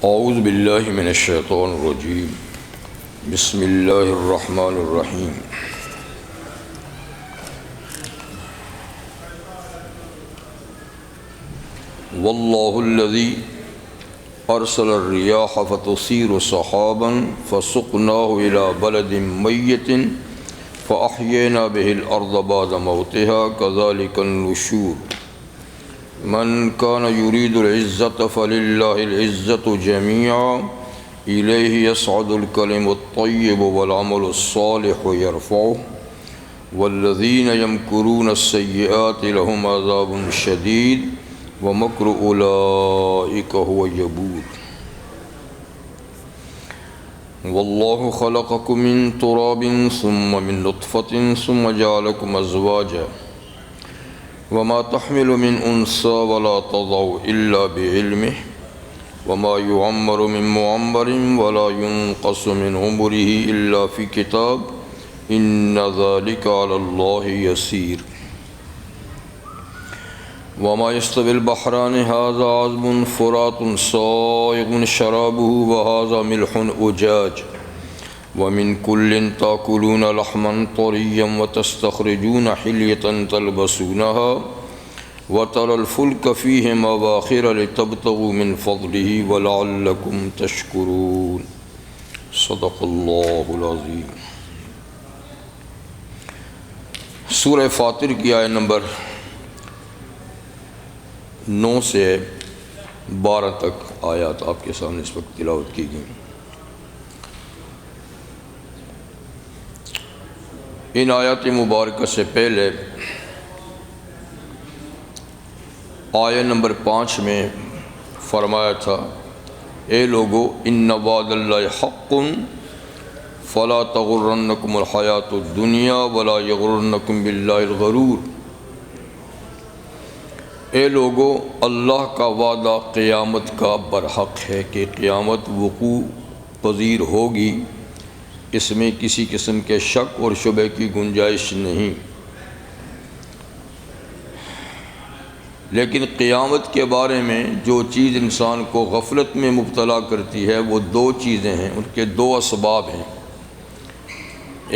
اعوذ باللہ من الشیطان الرجیم بسم اللہ الرحمن الرحیم واللہ الذی ارسل الریاح فتصیر سحابا فسقناہ الی بلد میت فاحیینا به الارض بعد موتها كذلك النشور من كان يريد العزة فلله العزة جميعا إليه يصعد الكلم الطيب والعمل الصالح يرفعه والذين يمكرون السيئات لهم عذاب شديد ومكر أولئك هو يبور والله خلقكم من تراب ثم من نطفة ثم جعلكم أزواجا وما تحمل من أنثى ولا تضع إلا بعلمه وما يعمر من معمر ولا ينقص من عمره إلا في كتاب إن ذلك على الله يسير وما يستوي البحران هذا عذب فرات صائغ شرابه وهذا ملح أجاج ومن كل تأكلون لحما طريا وتستخرجون حلية تلبسونها وترى الفلك فيه مواخر لتبتغوا من فضله ولعلكم تشكرون صدق الله العظيم۔ سورہ فاطر کی آیت نمبر 9 سے 12 تک آیات آپ کے سامنے اس وقت تلاوت کی گئی۔ ان آیات مبارکہ سے پہلے آیت نمبر 5 میں فرمایا تھا اے لوگو ان وعد اللہ حق فلا تغرنکم الحیات الدنیا ولا یغرنکم باللہ الغرور۔ اے لوگو اللہ کا وعدہ قیامت کا برحق ہے کہ قیامت وقوع پذیر ہوگی، اس میں کسی قسم کے شک اور شبہ کی گنجائش نہیں، لیکن قیامت کے بارے میں جو چیز انسان کو غفلت میں مبتلا کرتی ہے وہ 2 چیزیں ہیں، ان کے 2 اسباب ہیں۔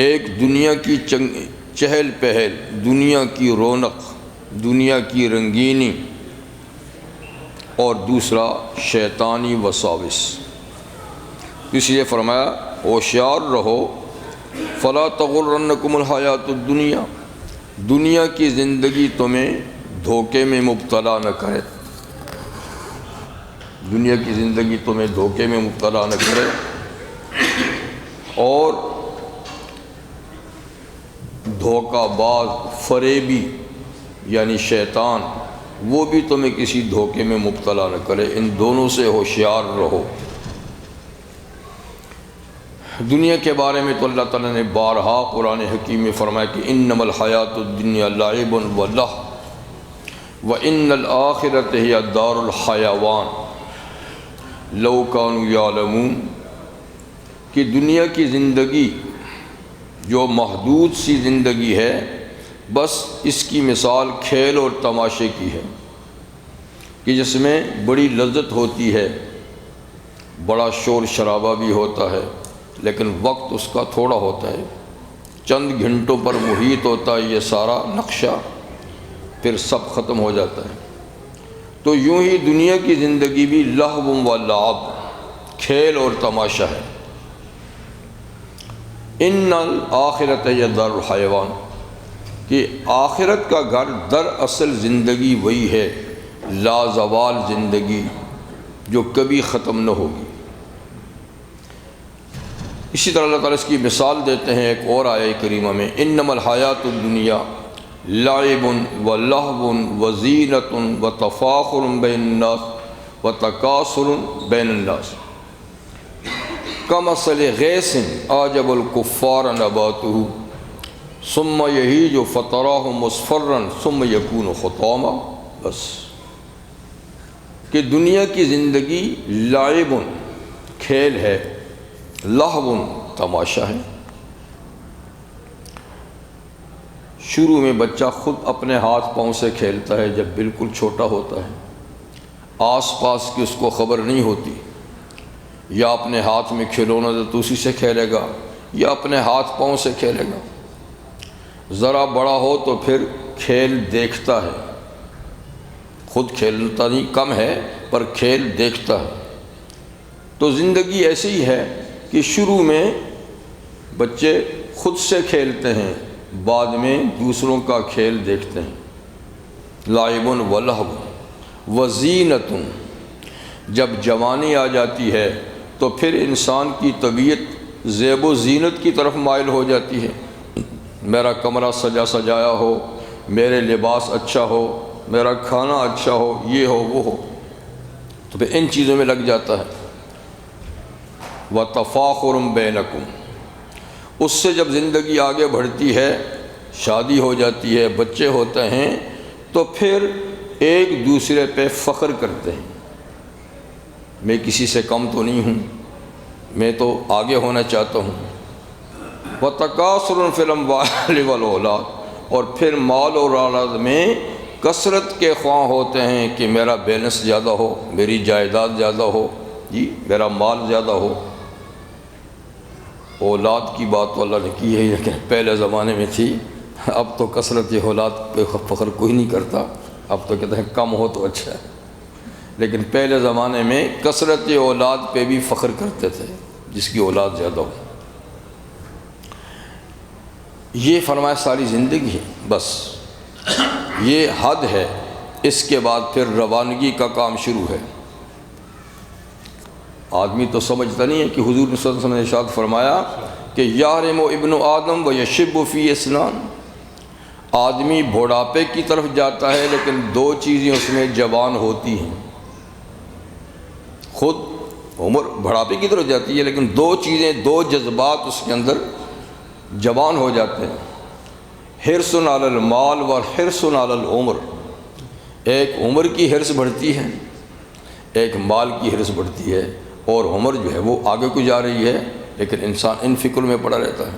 ایک دنیا کی چہل پہل، دنیا کی رونق، دنیا کی رنگینی، اور دوسرا شیطانی وساوس۔ اس لیے فرمایا ہوشیار رہو، فلا تغرنکم الحیات الدنیا، دنیا کی زندگی تمہیں دھوکے میں مبتلا نہ کرے، دنیا کی زندگی تمہیں دھوکے میں مبتلا نہ کرے، اور دھوکہ باز فریبی یعنی شیطان وہ بھی تمہیں کسی دھوکے میں مبتلا نہ کرے، ان دونوں سے ہوشیار رہو۔ دنیا کے بارے میں تو اللہ تعالیٰ نے بارہا قرآن حکیم میں فرمایا کہ انما الحیات الدنیا لعب ولہو وان الآخرۃ ہی دار الحیوان لو کانوا یعلمون، کہ دنیا کی زندگی جو محدود سی زندگی ہے بس اس کی مثال کھیل اور تماشے کی ہے، کہ جس میں بڑی لذت ہوتی ہے، بڑا شور شرابہ بھی ہوتا ہے، لیکن وقت اس کا تھوڑا ہوتا ہے، چند گھنٹوں پر محیط ہوتا ہے یہ سارا نقشہ، پھر سب ختم ہو جاتا ہے۔ تو یوں ہی دنیا کی زندگی بھی لہو و لعب، کھیل اور تماشا ہے۔ ان الآخرۃ ہی دار الحیوان، کہ آخرت کا گھر دراصل زندگی وہی ہے، لازوال زندگی جو کبھی ختم نہ ہوگی۔ اسی طرح اللہ تعالیٰ اس کی مثال دیتے ہیں ایک اور آیہ کریمہ میں، انما الحیات الدنیا لعب ولہو وزینۃ وتفاخر بین الناس وتکاثر بین الناس کمثل غیث اعجب الکفار نباتہ ثم یہیج فتراہ مصفرا ثم یکون حطاما۔ بس کہ دنیا کی زندگی لعب کھیل ہے، لہو تماشا ہے۔ شروع میں بچہ خود اپنے ہاتھ پاؤں سے کھیلتا ہے جب بالکل چھوٹا ہوتا ہے، آس پاس کی اس کو خبر نہیں ہوتی، یا اپنے ہاتھ میں کھلونا تو اسی سے کھیلے گا، یا اپنے ہاتھ پاؤں سے کھیلے گا۔ ذرا بڑا ہو تو پھر کھیل دیکھتا ہے، خود کھیلتا نہیں کم ہے پر کھیل دیکھتا ہے۔ تو زندگی ایسی ہی ہے کہ شروع میں بچے خود سے کھیلتے ہیں، بعد میں دوسروں کا کھیل دیکھتے ہیں۔ لعب و لہو و زینت، جب جوانی آ جاتی ہے تو پھر انسان کی طبیعت زیب و زینت کی طرف مائل ہو جاتی ہے۔ میرا کمرہ سجایا ہو، میرے لباس اچھا ہو، میرا کھانا اچھا ہو، یہ ہو وہ ہو، تو پھر ان چیزوں میں لگ جاتا ہے۔ وَتَفَاخُرٌ بَيْنَكُمْ، اس سے جب زندگی آگے بڑھتی ہے، شادی ہو جاتی ہے، بچے ہوتے ہیں، تو پھر ایک دوسرے پہ فخر کرتے ہیں، میں کسی سے کم تو نہیں ہوں، میں تو آگے ہونا چاہتا ہوں۔ وَتَكَاثُرٌ فِي الْأَمْوَالِ وَالْأَوْلَادِ، اور پھر مال اور اولاد میں کثرت کے خواہاں ہوتے ہیں کہ میرا بیلنس زیادہ ہو، میری جائیداد زیادہ ہو، جی میرا مال زیادہ ہو۔ اولاد کی بات تو اللہ نے کی ہے، لیکن پہلے زمانے میں تھی، اب تو کثرت اولاد پہ فخر کوئی نہیں کرتا، اب تو کہتے ہیں کم ہو تو اچھا ہے، لیکن پہلے زمانے میں کثرت اولاد پہ بھی فخر کرتے تھے، جس کی اولاد زیادہ ہو۔ یہ فرمایا ساری زندگی ہے، بس یہ حد ہے، اس کے بعد پھر روانگی کا کام شروع ہے۔ آدمی تو سمجھتا نہیں ہے کہ حضور صلی اللہ علیہ وسلم نے ارشاد فرمایا کہ یحرم ابن آدم و یشب فی اسنان، آدمی بڑھاپے کی طرف جاتا ہے لیکن دو چیزیں اس میں جوان ہوتی ہیں، خود عمر بڑھاپے کی طرف جاتی ہے لیکن دو چیزیں، دو جذبات اس کے اندر جوان ہو جاتے ہیں۔ حرص علی المال و حرص علی العمر، ایک عمر کی حرص بڑھتی ہے، ایک مال کی حرص بڑھتی ہے، اور عمر جو ہے وہ آگے کو جا رہی ہے لیکن انسان ان فکر میں پڑا رہتا ہے۔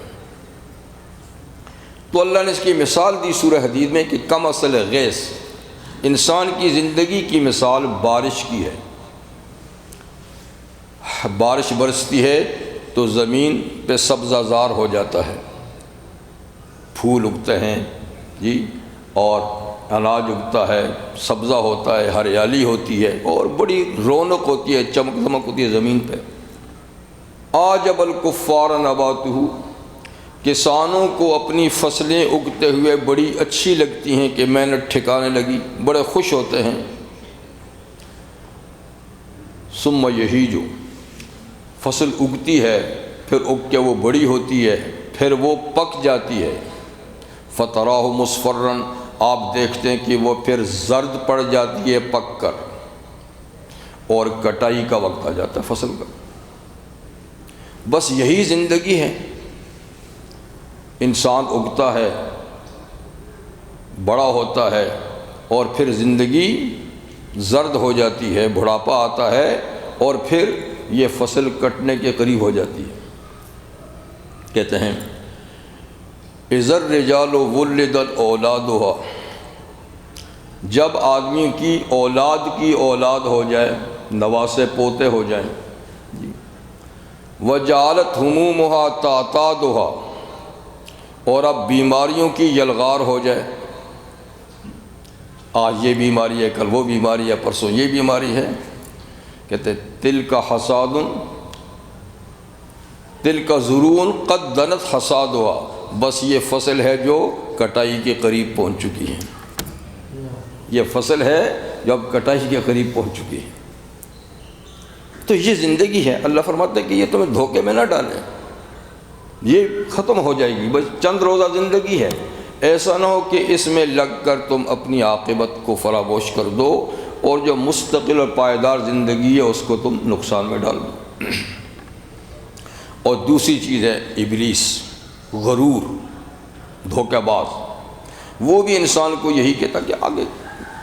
تو اللہ نے اس کی مثال دی سورہ حدید میں کہ کم اصل غیث، انسان کی زندگی کی مثال بارش کی ہے۔ بارش برستی ہے تو زمین پہ سبزہ زار ہو جاتا ہے، پھول اگتے ہیں جی، اور اناج اگتا ہے، سبزہ ہوتا ہے، ہریالی ہوتی ہے، اور بڑی رونق ہوتی ہے، چمک دمک ہوتی ہے زمین پہ۔ اعجب الکفار نباتہ، کسانوں کو اپنی فصلیں اگتے ہوئے بڑی اچھی لگتی ہیں کہ محنت ٹھکانے لگی، بڑے خوش ہوتے ہیں۔ ثم یہیج، فصل اگتی ہے، پھر اگ کے وہ بڑی ہوتی ہے، پھر وہ پک جاتی ہے۔ فتراہ مصفرن، آپ دیکھتے ہیں کہ وہ پھر زرد پڑ جاتی ہے پک کر، اور کٹائی کا وقت آ جاتا ہے فصل کا۔ بس یہی زندگی ہے، انسان اگتا ہے، بڑا ہوتا ہے، اور پھر زندگی زرد ہو جاتی ہے، بڑھاپا آتا ہے، اور پھر یہ فصل کٹنے کے قریب ہو جاتی ہے۔ کہتے ہیں اذا الرجال ولدت اولادها، جب آدمی کی اولاد ہو جائے، نواسے پوتے ہو جائیں، وجعلت همومها تعتادها، اور اب بیماریوں کی یلغار ہو جائے، آج یہ بیماری ہے، کل وہ بیماری ہے، پرسوں یہ بیماری ہے، کہتے تلک حصاد، تلک زروع قد دنت حصادها، بس یہ فصل ہے جو کٹائی کے قریب پہنچ چکی ہے، یہ فصل ہے جو اب کٹائی کے قریب پہنچ چکی ہے۔ تو یہ زندگی ہے، اللہ فرماتے ہیں کہ یہ تمہیں دھوکے میں نہ ڈالیں، یہ ختم ہو جائے گی، بس چند روزہ زندگی ہے، ایسا نہ ہو کہ اس میں لگ کر تم اپنی عاقبت کو فراموش کر دو، اور جو مستقل اور پائیدار زندگی ہے اس کو تم نقصان میں ڈال دو۔ اور دوسری چیز ہے ابلیس، غرور، دھوکہ باز، وہ بھی انسان کو یہی کہتا کہ آگے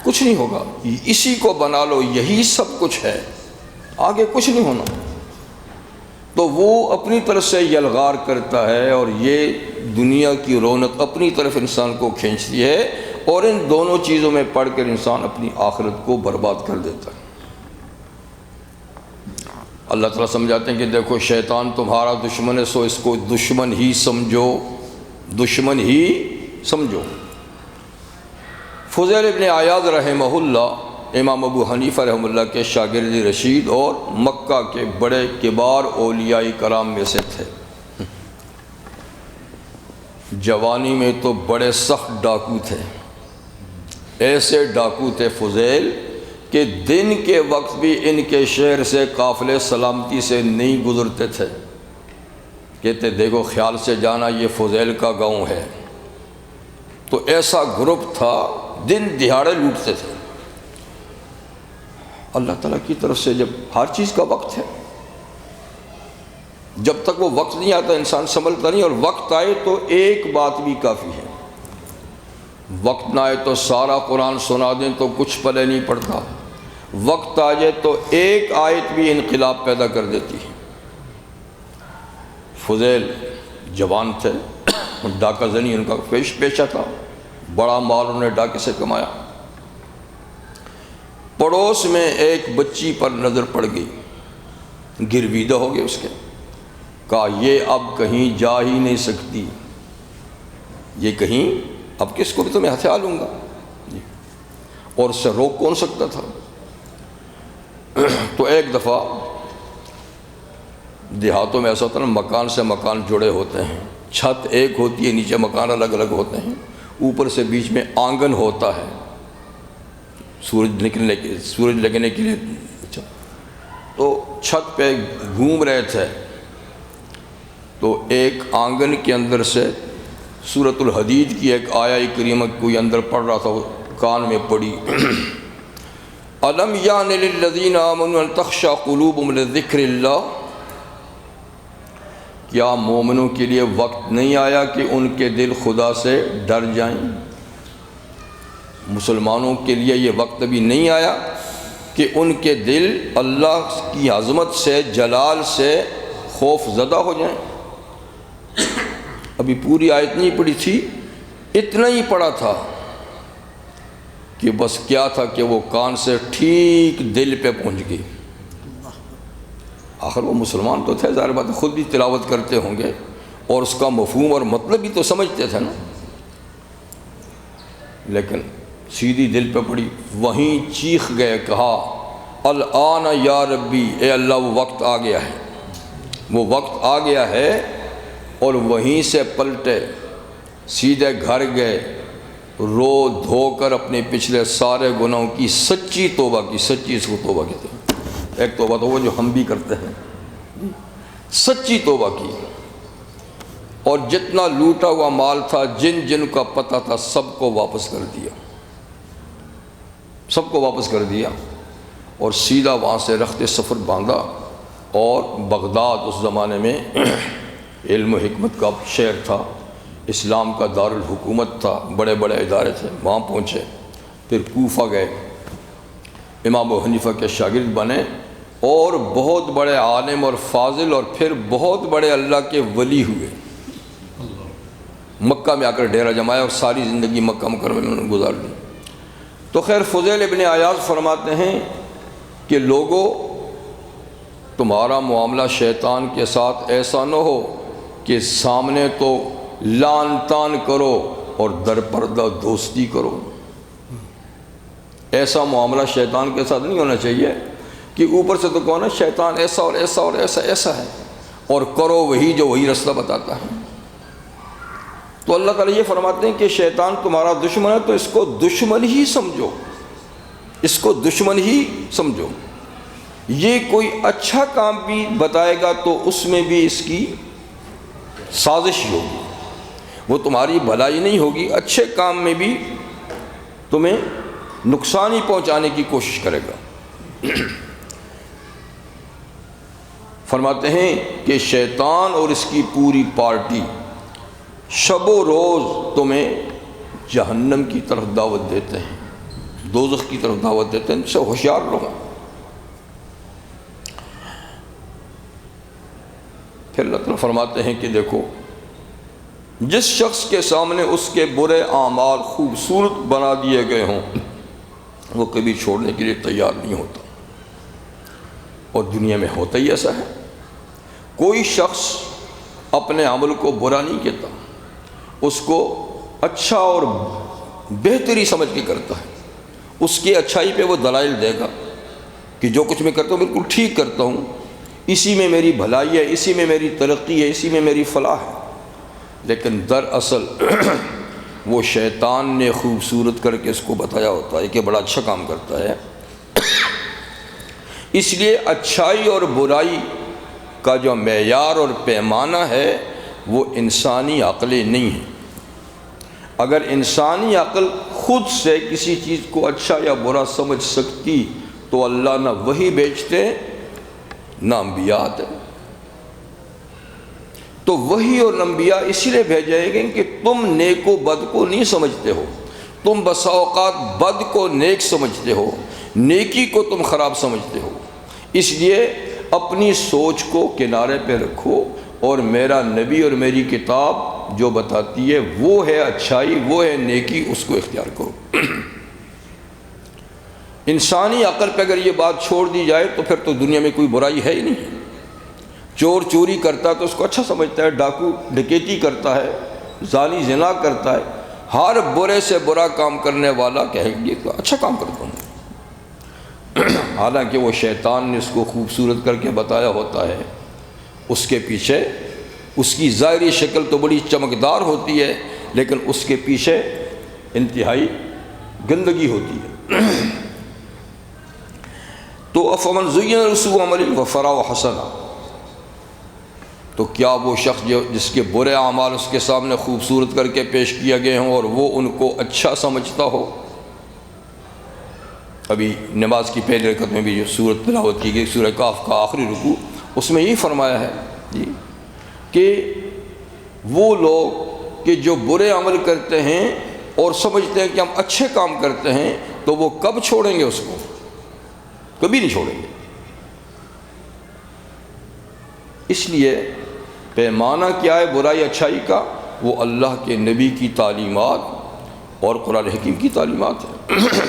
کچھ نہیں ہوگا، اسی کو بنا لو، یہی سب کچھ ہے، آگے کچھ نہیں ہونا۔ تو وہ اپنی طرف سے یلغار کرتا ہے، اور یہ دنیا کی رونق اپنی طرف انسان کو کھینچتی ہے، اور ان دونوں چیزوں میں پڑھ کر انسان اپنی آخرت کو برباد کر دیتا ہے۔ اللہ تعالیٰ سمجھاتے ہیں کہ دیکھو شیطان تمہارا دشمن ہے، سو اس کو دشمن ہی سمجھو، دشمن ہی سمجھو۔ فضیل ابن عیاض رحمہ اللہ امام ابو حنیفہ رحمہ اللہ کے شاگرد رشید اور مکہ کے بڑے کبار اولیاء کرام میں سے تھے۔ جوانی میں تو بڑے سخت ڈاکو تھے، ایسے ڈاکو تھے فضیل کہ دن کے وقت بھی ان کے شہر سے قافلے سلامتی سے نہیں گزرتے تھے، کہتے دیکھو خیال سے جانا یہ فضیل کا گاؤں ہے۔ تو ایسا گروپ تھا، دن دہاڑے لوٹتے تھے۔ اللہ تعالیٰ کی طرف سے جب ہر چیز کا وقت ہے، جب تک وہ وقت نہیں آتا انسان سنبھلتا نہیں، اور وقت آئے تو ایک بات بھی کافی ہے۔ وقت نہ آئے تو سارا قرآن سنا دیں تو کچھ پلے نہیں پڑتا، وقت آ جائے تو ایک آیت بھی انقلاب پیدا کر دیتی ہے۔ فضیل جوان تھے، ڈاکہ زنی ان کا پیشہ تھا، بڑا مال انہوں نے ڈاکے سے کمایا۔ پڑوس میں ایک بچی پر نظر پڑ گئی، گرویدہ ہو گئے اس کے، کہا یہ اب کہیں جا ہی نہیں سکتی، یہ کہیں اب کس کو بھی تو میں ہتھیار لوں گا، اور اس سے روک کون سکتا تھا۔ تو ایک دفعہ دیہاتوں میں ایسا ہوتا ہے نا، مکان سے مکان جڑے ہوتے ہیں، چھت ایک ہوتی ہے، نیچے مکان الگ الگ ہوتے ہیں، اوپر سے بیچ میں آنگن ہوتا ہے سورج لگنے کے لیے۔ تو چھت پہ گھوم رہے تھے تو ایک آنگن کے اندر سے سورۃ الحدید کی ایک آیہ کریمہ کوئی اندر پڑھ رہا تھا، وہ کان میں پڑی، الم یان للذین آمنوا ان تخشع قلوبهم لذکر اللہ، کیا مومنوں کے لیے وقت نہیں آیا کہ ان کے دل خدا سے ڈر جائیں؟ مسلمانوں کے لیے یہ وقت ابھی نہیں آیا کہ ان کے دل اللہ کی عظمت سے، جلال سے خوف زدہ ہو جائیں؟ ابھی پوری آیت نہیں پڑھی تھی، اتنا ہی پڑھا تھا کہ بس کیا تھا کہ وہ کان سے ٹھیک دل پہ پہنچ گئی۔ آخر وہ مسلمان تو تھے، ظاہر بات خود بھی تلاوت کرتے ہوں گے اور اس کا مفہوم اور مطلب بھی تو سمجھتے تھے نا، لیکن سیدھی دل پہ پڑی، وہیں چیخ گئے، کہا الآن یا ربی، اے اللہ وہ وقت آ گیا ہے، وہ وقت آ گیا ہے، اور وہیں سے پلٹے، سیدھے گھر گئے، رو دھو کر اپنے پچھلے سارے گناہوں کی سچی توبہ کی، سچی اس کو توبہ کہتے ہیں، ایک توبہ تو وہ جو ہم بھی کرتے ہیں، سچی توبہ کی، اور جتنا لوٹا ہوا مال تھا، جن جن کا پتہ تھا، سب کو واپس کر دیا، سب کو واپس کر دیا، اور سیدھا وہاں سے رخت سفر باندھا، اور بغداد اس زمانے میں علم و حکمت کا شہر تھا، اسلام کا دارالحکومت تھا، بڑے بڑے ادارے تھے، وہاں پہنچے، پھر کوفہ گئے، امام ابو حنیفہ کے شاگرد بنے، اور بہت بڑے عالم اور فاضل، اور پھر بہت بڑے اللہ کے ولی ہوئے۔ مکہ میں آ کر ڈیرہ جمایا اور ساری زندگی مکہ مکرمہ میں انہوں نے گزار دی۔ تو خیر فضیل ابن عیاض فرماتے ہیں کہ لوگوں، تمہارا معاملہ شیطان کے ساتھ ایسا نہ ہو کہ سامنے تو لان تان کرو اور در پردہ دوستی کرو۔ ایسا معاملہ شیطان کے ساتھ نہیں ہونا چاہیے کہ اوپر سے تو کہو نا شیطان ایسا اور ایسا اور ایسا ایسا ہے، اور کرو وہی جو وہی رستہ بتاتا ہے۔ تو اللہ تعالیٰ یہ فرماتے ہیں کہ شیطان تمہارا دشمن ہے، تو اس کو دشمن ہی سمجھو، اس کو دشمن ہی سمجھو۔ یہ کوئی اچھا کام بھی بتائے گا تو اس میں بھی اس کی سازش ہوگی، وہ تمہاری بھلائی نہیں ہوگی، اچھے کام میں بھی تمہیں نقصان ہی پہنچانے کی کوشش کرے گا۔ فرماتے ہیں کہ شیطان اور اس کی پوری پارٹی شب و روز تمہیں جہنم کی طرف دعوت دیتے ہیں، دوزخ کی طرف دعوت دیتے ہیں، ان سے ہوشیار رہو۔ پھر اللہ تعالیٰ فرماتے ہیں کہ دیکھو، جس شخص کے سامنے اس کے برے اعمال خوبصورت بنا دیے گئے ہوں، وہ کبھی چھوڑنے کے لیے تیار نہیں ہوتا، اور دنیا میں ہوتا ہی ایسا ہے۔ کوئی شخص اپنے عمل کو برا نہیں کہتا، اس کو اچھا اور بہتری سمجھ کے کرتا ہے۔ اس کی اچھائی پہ وہ دلائل دے گا کہ جو کچھ میں کرتا ہوں بالکل ٹھیک کرتا ہوں، اسی میں میری بھلائی ہے، اسی میں میری ترقی ہے، اسی میں میری فلاح ہے۔ لیکن دراصل وہ شیطان نے خوبصورت کر کے اس کو بتایا ہوتا ہے کہ بڑا اچھا کام کرتا ہے۔ اس لیے اچھائی اور برائی کا جو معیار اور پیمانہ ہے وہ انسانی عقل نہیں ہے۔ اگر انسانی عقل خود سے کسی چیز کو اچھا یا برا سمجھ سکتی تو اللہ نہ وحی بھیجتے نہ انبیاء آتے۔ تو وحی اور انبیاء اس لیے بھیجے گئے کہ تم نیک و بد کو نہیں سمجھتے ہو، تم بسا اوقات بد کو نیک سمجھتے ہو، نیکی کو تم خراب سمجھتے ہو۔ اس لیے اپنی سوچ کو کنارے پہ رکھو اور میرا نبی اور میری کتاب جو بتاتی ہے وہ ہے اچھائی، وہ ہے نیکی، اس کو اختیار کرو۔ انسانی عقل پہ اگر یہ بات چھوڑ دی جائے تو پھر تو دنیا میں کوئی برائی ہے ہی نہیں۔ چور چوری کرتا ہے تو اس کو اچھا سمجھتا ہے، ڈاکو ڈکیتی کرتا ہے، زانی زنا کرتا ہے، ہر برے سے برا کام کرنے والا کہے گا یہ تو اچھا کام کرتا ہوں۔ حالانکہ وہ شیطان نے اس کو خوبصورت کر کے بتایا ہوتا ہے، اس کے پیچھے اس کی ظاہری شکل تو بڑی چمکدار ہوتی ہے لیکن اس کے پیچھے انتہائی گندگی ہوتی ہے۔ تو افمن زین له سوء عمله فرآہ حسنا، تو کیا وہ شخص جس کے برے اعمال اس کے سامنے خوبصورت کر کے پیش کیا گئے ہوں اور وہ ان کو اچھا سمجھتا ہو؟ ابھی نماز کی پہلی رکعت میں بھی جو سورت تلاوت کی گئی سورہ کاف کا آخری رکوع، اس میں یہی فرمایا ہے کہ وہ لوگ کہ جو برے عمل کرتے ہیں اور سمجھتے ہیں کہ ہم اچھے کام کرتے ہیں تو وہ کب چھوڑیں گے؟ اس کو کبھی نہیں چھوڑیں گے۔ اس لیے پیمانہ کیا ہے برائی اچھائی کا؟ وہ اللہ کے نبی کی تعلیمات اور قرآن حکیم کی تعلیمات ہیں۔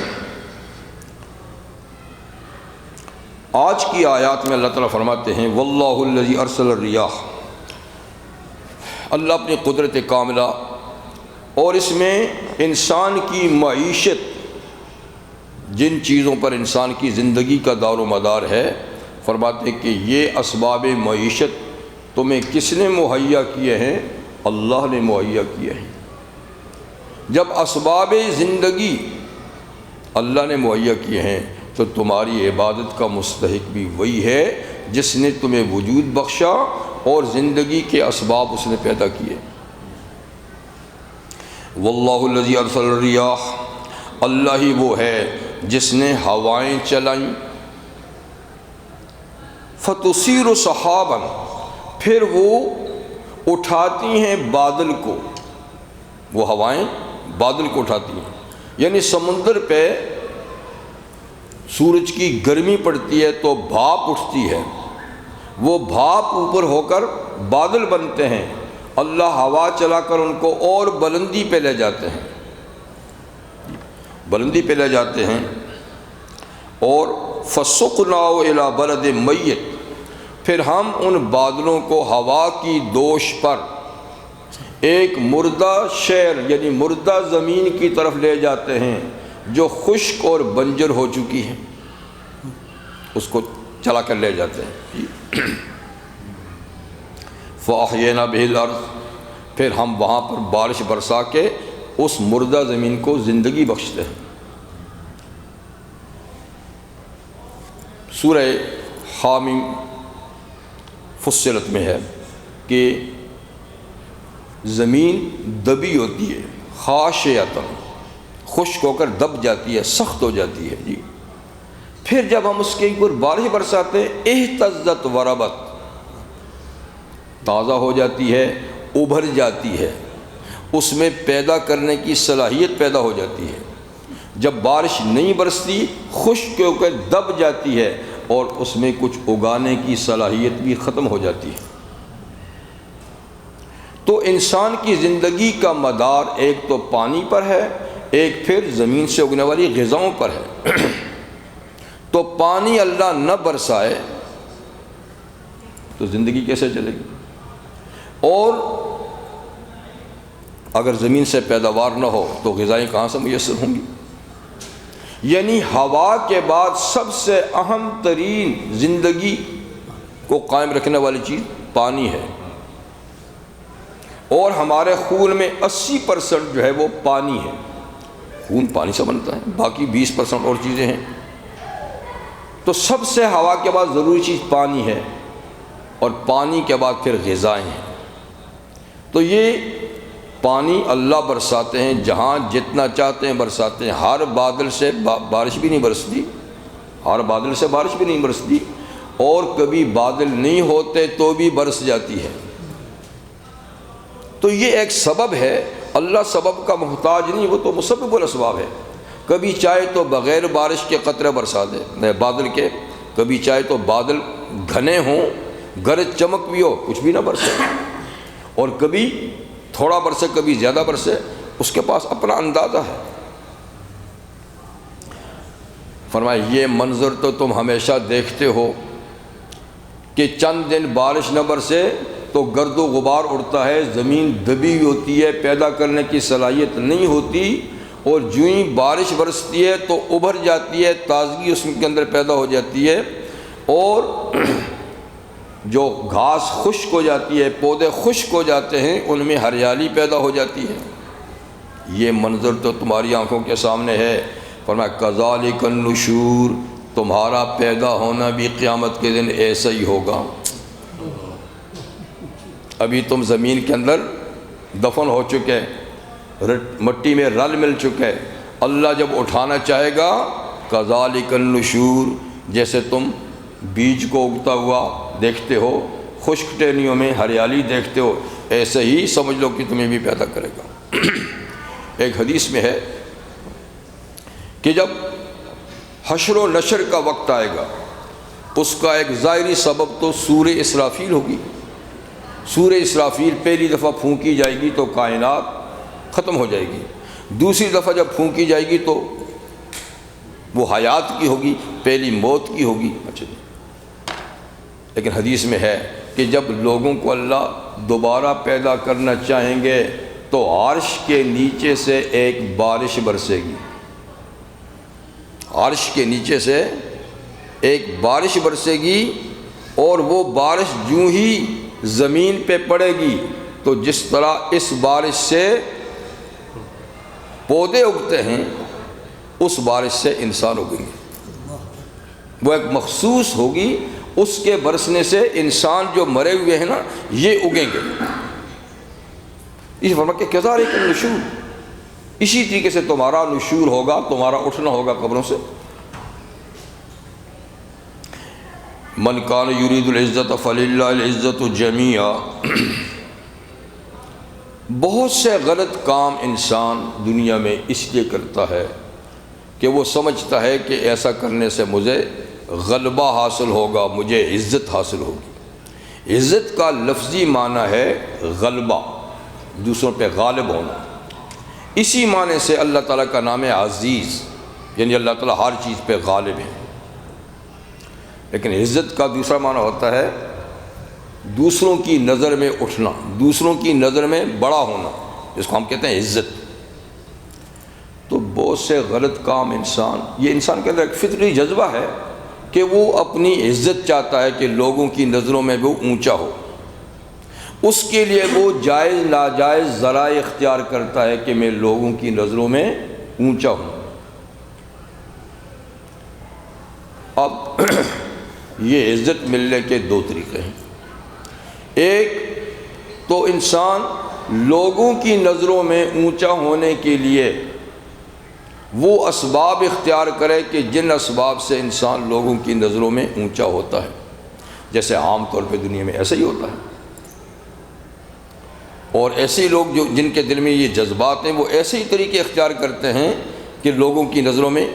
آج کی آیات میں اللہ تعالیٰ فرماتے ہیں واللہ الذی ارسل الریاح، اللہ اپنی قدرت کاملہ اور اس میں انسان کی معیشت، جن چیزوں پر انسان کی زندگی کا دار و مدار ہے، فرماتے ہیں کہ یہ اسباب معیشت تمہیں کس نے مہیا کیے ہیں؟ اللہ نے مہیا کیے ہیں۔ جب اسباب زندگی اللہ نے مہیا کیے ہیں تو تمہاری عبادت کا مستحق بھی وہی ہے جس نے تمہیں وجود بخشا اور زندگی کے اسباب اس نے پیدا کیے۔ واللہ الذی ارسل الریاح، اللہ ہی وہ ہے جس نے ہوائیں چلائیں، فتصیر سحابا، پھر وہ اٹھاتی ہیں بادل کو، وہ ہوائیں بادل کو اٹھاتی ہیں، یعنی سمندر پہ سورج کی گرمی پڑتی ہے تو بھاپ اٹھتی ہے، وہ بھاپ اوپر ہو کر بادل بنتے ہیں، اللہ ہوا چلا کر ان کو اور بلندی پہ لے جاتے ہیں، بلندی پہ لے جاتے ہیں۔ اور فَسُقْنَاهُ إِلَىٰ بَلَدٍ مَيِّتٍ، پھر ہم ان بادلوں کو ہوا کی دوش پر ایک مردہ شہر یعنی مردہ زمین کی طرف لے جاتے ہیں جو خشک اور بنجر ہو چکی ہے، اس کو چلا کر لے جاتے ہیں۔ فَأَحْيَيْنَا بِهِ الْأَرْضَ، پھر ہم وہاں پر بارش برسا کے اس مردہ زمین کو زندگی بخشتے ہیں۔ سورہ حامیم فصلت میں ہے کہ زمین دبی ہوتی ہے، خاشعۃ، خشک ہو کر دب جاتی ہے، سخت ہو جاتی ہے جی۔ پھر جب ہم اس کے اوپر بارش برساتے ہیں، اہتزت وربت، تازہ ہو جاتی ہے، ابھر جاتی ہے، اس میں پیدا کرنے کی صلاحیت پیدا ہو جاتی ہے۔ جب بارش نہیں برستی خشک ہو کر دب جاتی ہے اور اس میں کچھ اگانے کی صلاحیت بھی ختم ہو جاتی ہے۔ تو انسان کی زندگی کا مدار ایک تو پانی پر ہے، ایک پھر زمین سے اگنے والی غذاؤں پر ہے۔ تو پانی اللہ نہ برسائے تو زندگی کیسے چلے گی؟ اور اگر زمین سے پیداوار نہ ہو تو غذائیں کہاں سے میسر ہوں گی؟ یعنی ہوا کے بعد سب سے اہم ترین زندگی کو قائم رکھنے والی چیز پانی ہے، اور ہمارے خون میں 80% جو ہے وہ پانی ہے، خون پانی سے بنتا ہے، باقی 20% اور چیزیں ہیں۔ تو سب سے ہوا کے بعد ضروری چیز پانی ہے، اور پانی کے بعد پھر غذائیں ہیں۔ تو یہ پانی اللہ برساتے ہیں، جہاں جتنا چاہتے ہیں برساتے ہیں۔ ہر بادل سے بارش بھی نہیں برستی، ہر بادل سے بارش بھی نہیں برستی، اور کبھی بادل نہیں ہوتے تو بھی برس جاتی ہے۔ تو یہ ایک سبب ہے، اللہ سبب کا محتاج نہیں، وہ تو مسبب الاسباب ہے۔ کبھی چاہے تو بغیر بارش کے قطرے برسا دے بادل کے، کبھی چاہے تو بادل گھنے ہوں، گرج چمک بھی ہو، کچھ بھی نہ برسے، اور کبھی تھوڑا برسے کبھی زیادہ برسے، اس کے پاس اپنا اندازہ ہے۔ فرمایا یہ منظر تو تم ہمیشہ دیکھتے ہو کہ چند دن بارش نہ برسے تو گرد و غبار اڑتا ہے، زمین دبی ہوتی ہے، پیدا کرنے کی صلاحیت نہیں ہوتی، اور جوں ہی بارش برستی ہے تو ابھر جاتی ہے، تازگی اس کے اندر پیدا ہو جاتی ہے، اور جو گھاس خشک ہو جاتی ہے، پودے خشک ہو جاتے ہیں، ان میں ہریالی پیدا ہو جاتی ہے۔ یہ منظر تو تمہاری آنکھوں کے سامنے ہے۔ فرمایا کذالک النشور، تمہارا پیدا ہونا بھی قیامت کے دن ایسا ہی ہوگا۔ ابھی تم زمین کے اندر دفن ہو چکے، مٹی میں رل مل چکے، اللہ جب اٹھانا چاہے گا کذالک النشور، جیسے تم بیج کو اگتا ہوا دیکھتے ہو، خشک ٹہنیوں میں ہریالی دیکھتے ہو، ایسے ہی سمجھ لو کہ تمہیں بھی پیدا کرے گا۔ ایک حدیث میں ہے کہ جب حشر و نشر کا وقت آئے گا، اس کا ایک ظاہری سبب تو سورہ اسرافیل ہوگی۔ سورہ اسرافیل پہلی دفعہ پھونکی جائے گی تو کائنات ختم ہو جائے گی، دوسری دفعہ جب پھونکی جائے گی تو وہ حیات کی ہوگی، پہلی موت کی ہوگی۔ اچھا، لیکن حدیث میں ہے کہ جب لوگوں کو اللہ دوبارہ پیدا کرنا چاہیں گے تو عرش کے نیچے سے ایک بارش برسے گی، عرش کے نیچے سے ایک بارش برسے گی، اور وہ بارش جوں ہی زمین پہ پڑے گی تو جس طرح اس بارش سے پودے اگتے ہیں، اس بارش سے انسان اگیں گے۔ وہ ایک مخصوص ہوگی، اس کے برسنے سے انسان جو مرے ہوئے ہیں نا یہ اگیں گے۔ اس فرما کہ کذالک النشور، اسی طریقے سے تمہارا نشور ہوگا، تمہارا اٹھنا ہوگا قبروں سے۔ من کان یرید العزت فللہ العزت جمیعا۔ بہت سے غلط کام انسان دنیا میں اس لیے کرتا ہے کہ وہ سمجھتا ہے کہ ایسا کرنے سے مجھے غلبہ حاصل ہوگا، مجھے عزت حاصل ہوگی۔ عزت کا لفظی معنی ہے غلبہ، دوسروں پہ غالب ہونا۔ اسی معنی سے اللہ تعالیٰ کا نام ہے عزیز، یعنی اللہ تعالیٰ ہر چیز پہ غالب ہے۔ لیکن عزت کا دوسرا معنی ہوتا ہے دوسروں کی نظر میں اٹھنا، دوسروں کی نظر میں بڑا ہونا، جس کو ہم کہتے ہیں عزت۔ تو بہت سے غلط کام یہ انسان کے اندر ایک فطری جذبہ ہے کہ وہ اپنی عزت چاہتا ہے کہ لوگوں کی نظروں میں وہ اونچا ہو، اس کے لیے وہ جائز ناجائز ذرائع اختیار کرتا ہے کہ میں لوگوں کی نظروں میں اونچا ہوں۔ اب یہ عزت ملنے کے دو طریقے ہیں۔ ایک تو انسان لوگوں کی نظروں میں اونچا ہونے کے لیے وہ اسباب اختیار کرے کہ جن اسباب سے انسان لوگوں کی نظروں میں اونچا ہوتا ہے، جیسے عام طور پہ دنیا میں ایسا ہی ہوتا ہے۔ اور ایسے لوگ جن کے دل میں یہ جذبات ہیں وہ ایسے ہی طریقے اختیار کرتے ہیں کہ لوگوں کی نظروں میں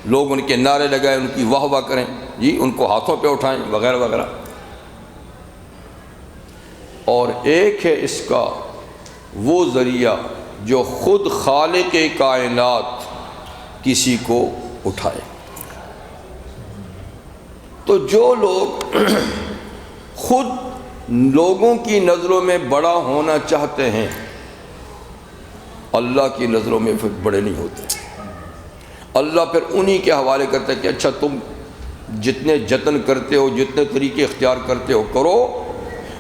لوگ ان کے نعرے لگائیں، ان کی واہ واہ کریں، جی ان کو ہاتھوں پہ اٹھائیں وغیرہ وغیرہ۔ اور ایک ہے اس کا وہ ذریعہ جو خود خالق کائنات کسی کو اٹھائے۔ تو جو لوگ خود لوگوں کی نظروں میں بڑا ہونا چاہتے ہیں، اللہ کی نظروں میں پھر بڑے نہیں ہوتے۔ اللہ پھر انہی کے حوالے کرتا ہے کہ اچھا تم جتنے جتن کرتے ہو، جتنے طریقے اختیار کرتے ہو کرو،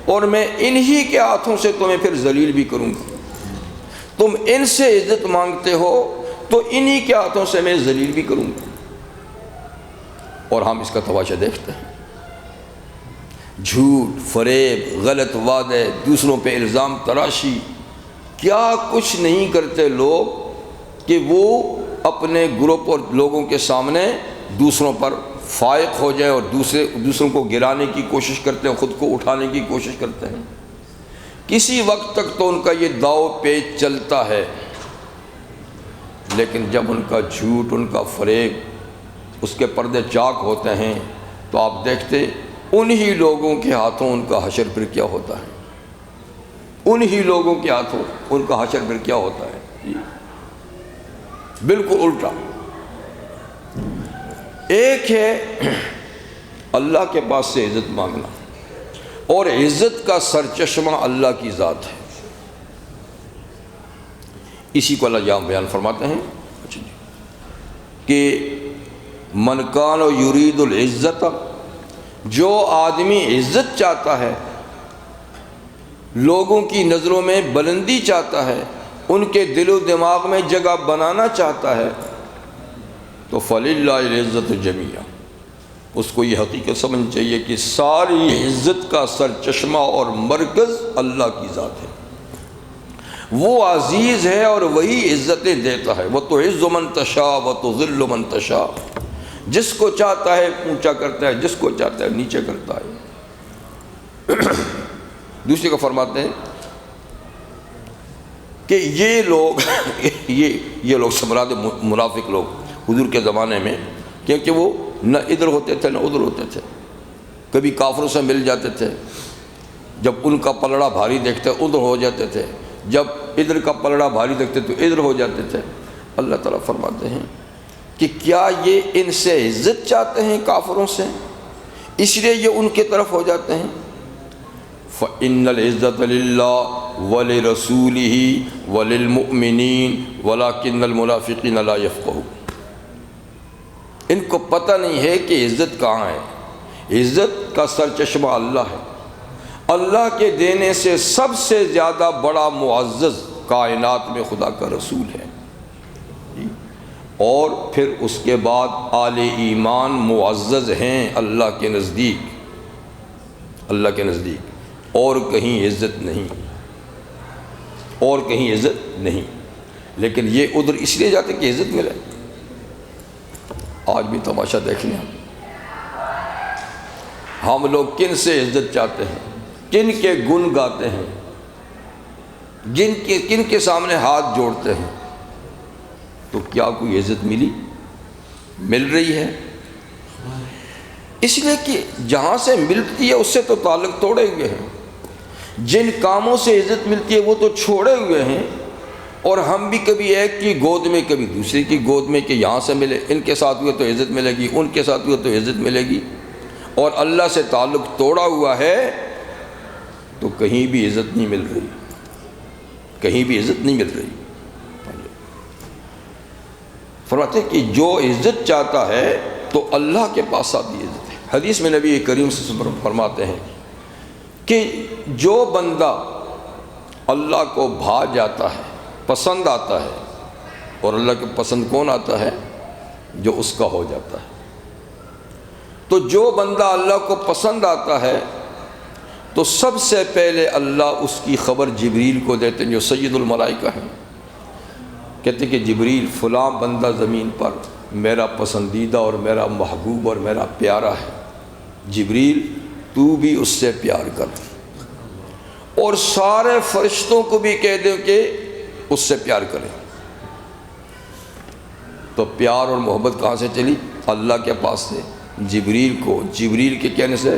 اور میں انہی کے ہاتھوں سے تمہیں پھر ذلیل بھی کروں گا۔ تم ان سے عزت مانگتے ہو تو انہی کے ہاتھوں سے میں ذلیل بھی کروں گا۔ اور ہم اس کا تماشا دیکھتے ہیں، جھوٹ، فریب، غلط وعدے، دوسروں پہ الزام تراشی، کیا کچھ نہیں کرتے لوگ کہ وہ اپنے گروپ اور لوگوں کے سامنے دوسروں پر فائق ہو جائے اور دوسروں کو گرانے کی کوشش کرتے ہیں، خود کو اٹھانے کی کوشش کرتے ہیں۔ کسی وقت تک تو ان کا یہ داؤ پیچ چلتا ہے، لیکن جب ان کا جھوٹ، ان کا فریب، اس کے پردے چاک ہوتے ہیں تو آپ دیکھتے انہی لوگوں کے ہاتھوں ان کا حشر پھر کیا ہوتا ہے، انہی لوگوں کے ہاتھوں ان کا حشر پھر کیا ہوتا ہے۔ بالکل الٹا۔ ایک ہے اللہ کے پاس سے عزت مانگنا، اور عزت کا سرچشمہ اللہ کی ذات ہے۔ اسی کو اللہ یہاں بیان فرماتے ہیں کہ من کان یرید العزت، جو آدمی عزت چاہتا ہے، لوگوں کی نظروں میں بلندی چاہتا ہے، ان کے دل و دماغ میں جگہ بنانا چاہتا ہے، تو فللہ العزت جمیعا، اس کو یہ حقیقت سمجھنی چاہیے کہ ساری عزت کا سرچشمہ اور مرکز اللہ کی ذات ہے۔ وہ عزیز ہے اور وہی عزتیں دیتا ہے۔ وَتُعِزُّ مَن تَشَاءُ وَتُذِلُّ مَن تَشَاءُ، جس کو چاہتا ہے اونچا کرتا ہے، جس کو چاہتا ہے نیچے کرتا ہے۔ دوسرے کو فرماتے ہیں کہ یہ لوگ یہ لوگ سمراد منافق لوگ حضور کے زمانے میں، کیونکہ وہ نہ ادھر ہوتے تھے نہ ادھر ہوتے تھے، کبھی کافروں سے مل جاتے تھے، جب ان کا پلڑا بھاری دیکھتے ادھر ہو جاتے تھے، جب ادھر کا پلڑا بھاری دیکھتے تو ادھر ہو جاتے تھے۔ اللہ تعالیٰ فرماتے ہیں کہ کیا یہ ان سے عزت چاہتے ہیں کافروں سے، اس لیے یہ ان کی طرف ہو جاتے ہیں؟ فَإِنَّ الْعِزَّةَ لِلَّهِ وَلِرَسُولِهِ وَلِلْمُؤْمِنِينَ وَلَكِنَّ الْمُنَافِقِينَ لَا يَفْقَهُونَ۔ ان کو پتہ نہیں ہے کہ عزت کہاں ہے۔ عزت کا سرچشمہ اللہ ہے۔ اللہ کے دینے سے سب سے زیادہ بڑا معزز کائنات میں خدا کا رسول ہے، اور پھر اس کے بعد آل ایمان معزز ہیں اللہ کے نزدیک، اللہ کے نزدیک، اور کہیں عزت نہیں، اور کہیں عزت نہیں۔ لیکن یہ ادھر اس لیے جاتے کہ عزت ملے۔ آج بھی تماشا دیکھ لیں، ہم لوگ کن سے عزت چاہتے ہیں، کن کے گن گاتے ہیں، کن کے سامنے ہاتھ جوڑتے ہیں، تو کیا کوئی عزت مل رہی ہے؟ اس لیے کہ جہاں سے ملتی ہے اس سے تو تعلق توڑے ہوئے ہیں، جن کاموں سے عزت ملتی ہے وہ تو چھوڑے ہوئے ہیں، اور ہم بھی کبھی ایک کی گود میں کبھی دوسرے کی گود میں کہ یہاں سے ملے، ان کے ساتھ ہوئے تو عزت ملے گی، ان کے ساتھ ہوئے تو عزت ملے گی، اور اللہ سے تعلق توڑا ہوا ہے تو کہیں بھی عزت نہیں مل رہی، کہیں بھی عزت نہیں مل رہی۔ فرماتے ہیں کہ جو عزت چاہتا ہے تو اللہ کے پاس آتی عزت ہے۔ حدیث میں نبی کریم صلی اللہ علیہ وسلم فرماتے ہیں کہ جو بندہ اللہ کو بھا جاتا ہے، پسند آتا ہے، اور اللہ کے پسند کون آتا ہے؟ جو اس کا ہو جاتا ہے۔ تو جو بندہ اللہ کو پسند آتا ہے تو سب سے پہلے اللہ اس کی خبر جبریل کو دیتے ہیں جو سید الملائکہ ہیں۔ کہتے ہیں کہ جبریل فلاں بندہ زمین پر میرا پسندیدہ اور میرا محبوب اور میرا پیارا ہے، جبریل تو بھی اس سے پیار کر، اور سارے فرشتوں کو بھی کہہ دیں کہ اس سے پیار کریں۔ تو پیار اور محبت کہاں سے چلی؟ اللہ کے پاس سے جبریل کو، جبریل کے کہنے سے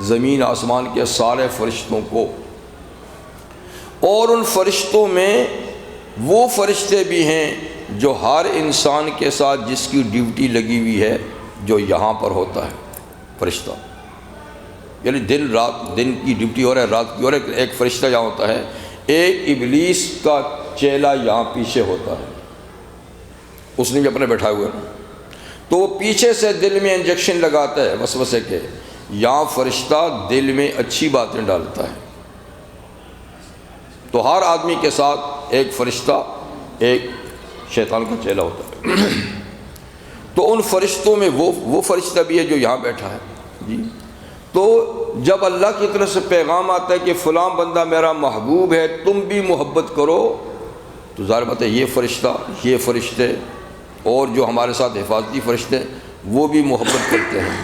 زمین آسمان کے سارے فرشتوں کو، اور ان فرشتوں میں وہ فرشتے بھی ہیں جو ہر انسان کے ساتھ جس کی ڈیوٹی لگی ہوئی ہے جو یہاں پر ہوتا ہے فرشتہ، یعنی دن رات، دن کی ڈیوٹی ہو رہا ہے، رات کی ہو رہا ہے، ایک فرشتہ یہاں ہوتا ہے، ایک ابلیس کا چیلا یہاں پیچھے ہوتا ہے، اس نے بھی اپنے بیٹھا ہوا ہے، تو وہ پیچھے سے دل میں انجیکشن لگاتا ہے وسوسے کے، یہاں فرشتہ دل میں اچھی باتیں ڈالتا ہے۔ تو ہر آدمی کے ساتھ ایک فرشتہ، ایک شیطان کا چیلا ہوتا ہے۔ تو ان فرشتوں میں وہ فرشتہ بھی ہے جو یہاں بیٹھا ہے جی۔ تو جب اللہ کی طرف سے پیغام آتا ہے کہ فلاں بندہ میرا محبوب ہے، تم بھی محبت کرو، تو ظاہر بات ہے یہ فرشتہ، یہ فرشتے اور جو ہمارے ساتھ حفاظتی فرشتے وہ بھی محبت کرتے ہیں،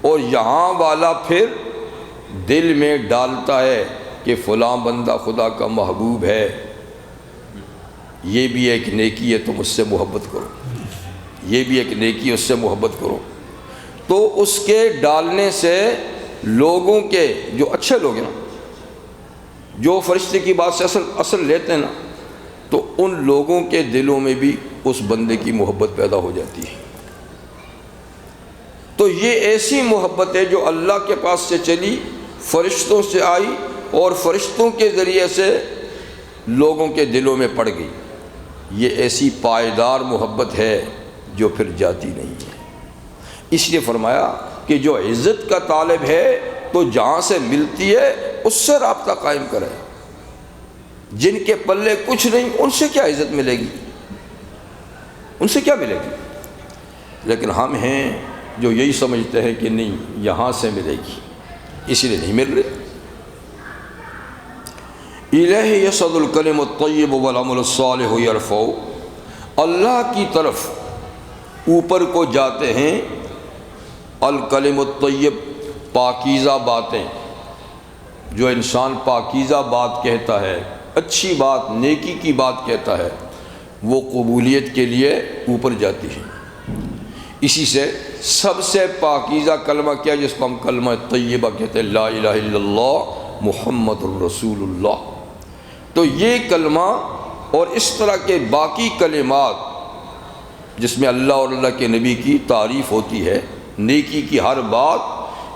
اور یہاں والا پھر دل میں ڈالتا ہے کہ فلاں بندہ خدا کا محبوب ہے، یہ بھی ایک نیکی ہے، تم اس سے محبت کرو، یہ بھی ایک نیکی ہے، اس سے محبت کرو۔ تو اس کے ڈالنے سے لوگوں کے جو اچھے لوگ ہیں نا، جو فرشتے کی بات سے اصل لیتے ہیں نا، تو ان لوگوں کے دلوں میں بھی اس بندے کی محبت پیدا ہو جاتی ہے۔ تو یہ ایسی محبت ہے جو اللہ کے پاس سے چلی، فرشتوں سے آئی اور فرشتوں کے ذریعے سے لوگوں کے دلوں میں پڑ گئی۔ یہ ایسی پائیدار محبت ہے جو پھر جاتی نہیں ہے۔ اس لیے فرمایا کہ جو عزت کا طالب ہے تو جہاں سے ملتی ہے اس سے رابطہ قائم کرے۔ جن کے پلے کچھ نہیں ان سے کیا عزت ملے گی، ان سے کیا ملے گی؟ لیکن ہم ہیں جو یہی سمجھتے ہیں کہ نہیں یہاں سے ملے گی، اسی لیے نہیں مل رہی۔ الیہ یصعد الکلم الطیب والعمل الصالح یرفعہ، اللہ کی طرف اوپر کو جاتے ہیں الکلم الطیب، پاکیزہ باتیں، جو انسان پاکیزہ بات کہتا ہے، اچھی بات، نیکی کی بات کہتا ہے، وہ قبولیت کے لیے اوپر جاتی ہے۔ اسی سے سب سے پاکیزہ کلمہ کیا جس کو ہم کلمہ طیبہ کہتے ہیں، لا الہ الا اللہ محمد الرسول اللہ۔ تو یہ کلمہ اور اس طرح کے باقی کلمات جس میں اللہ اور اللہ کے نبی کی تعریف ہوتی ہے، نیکی کی ہر بات،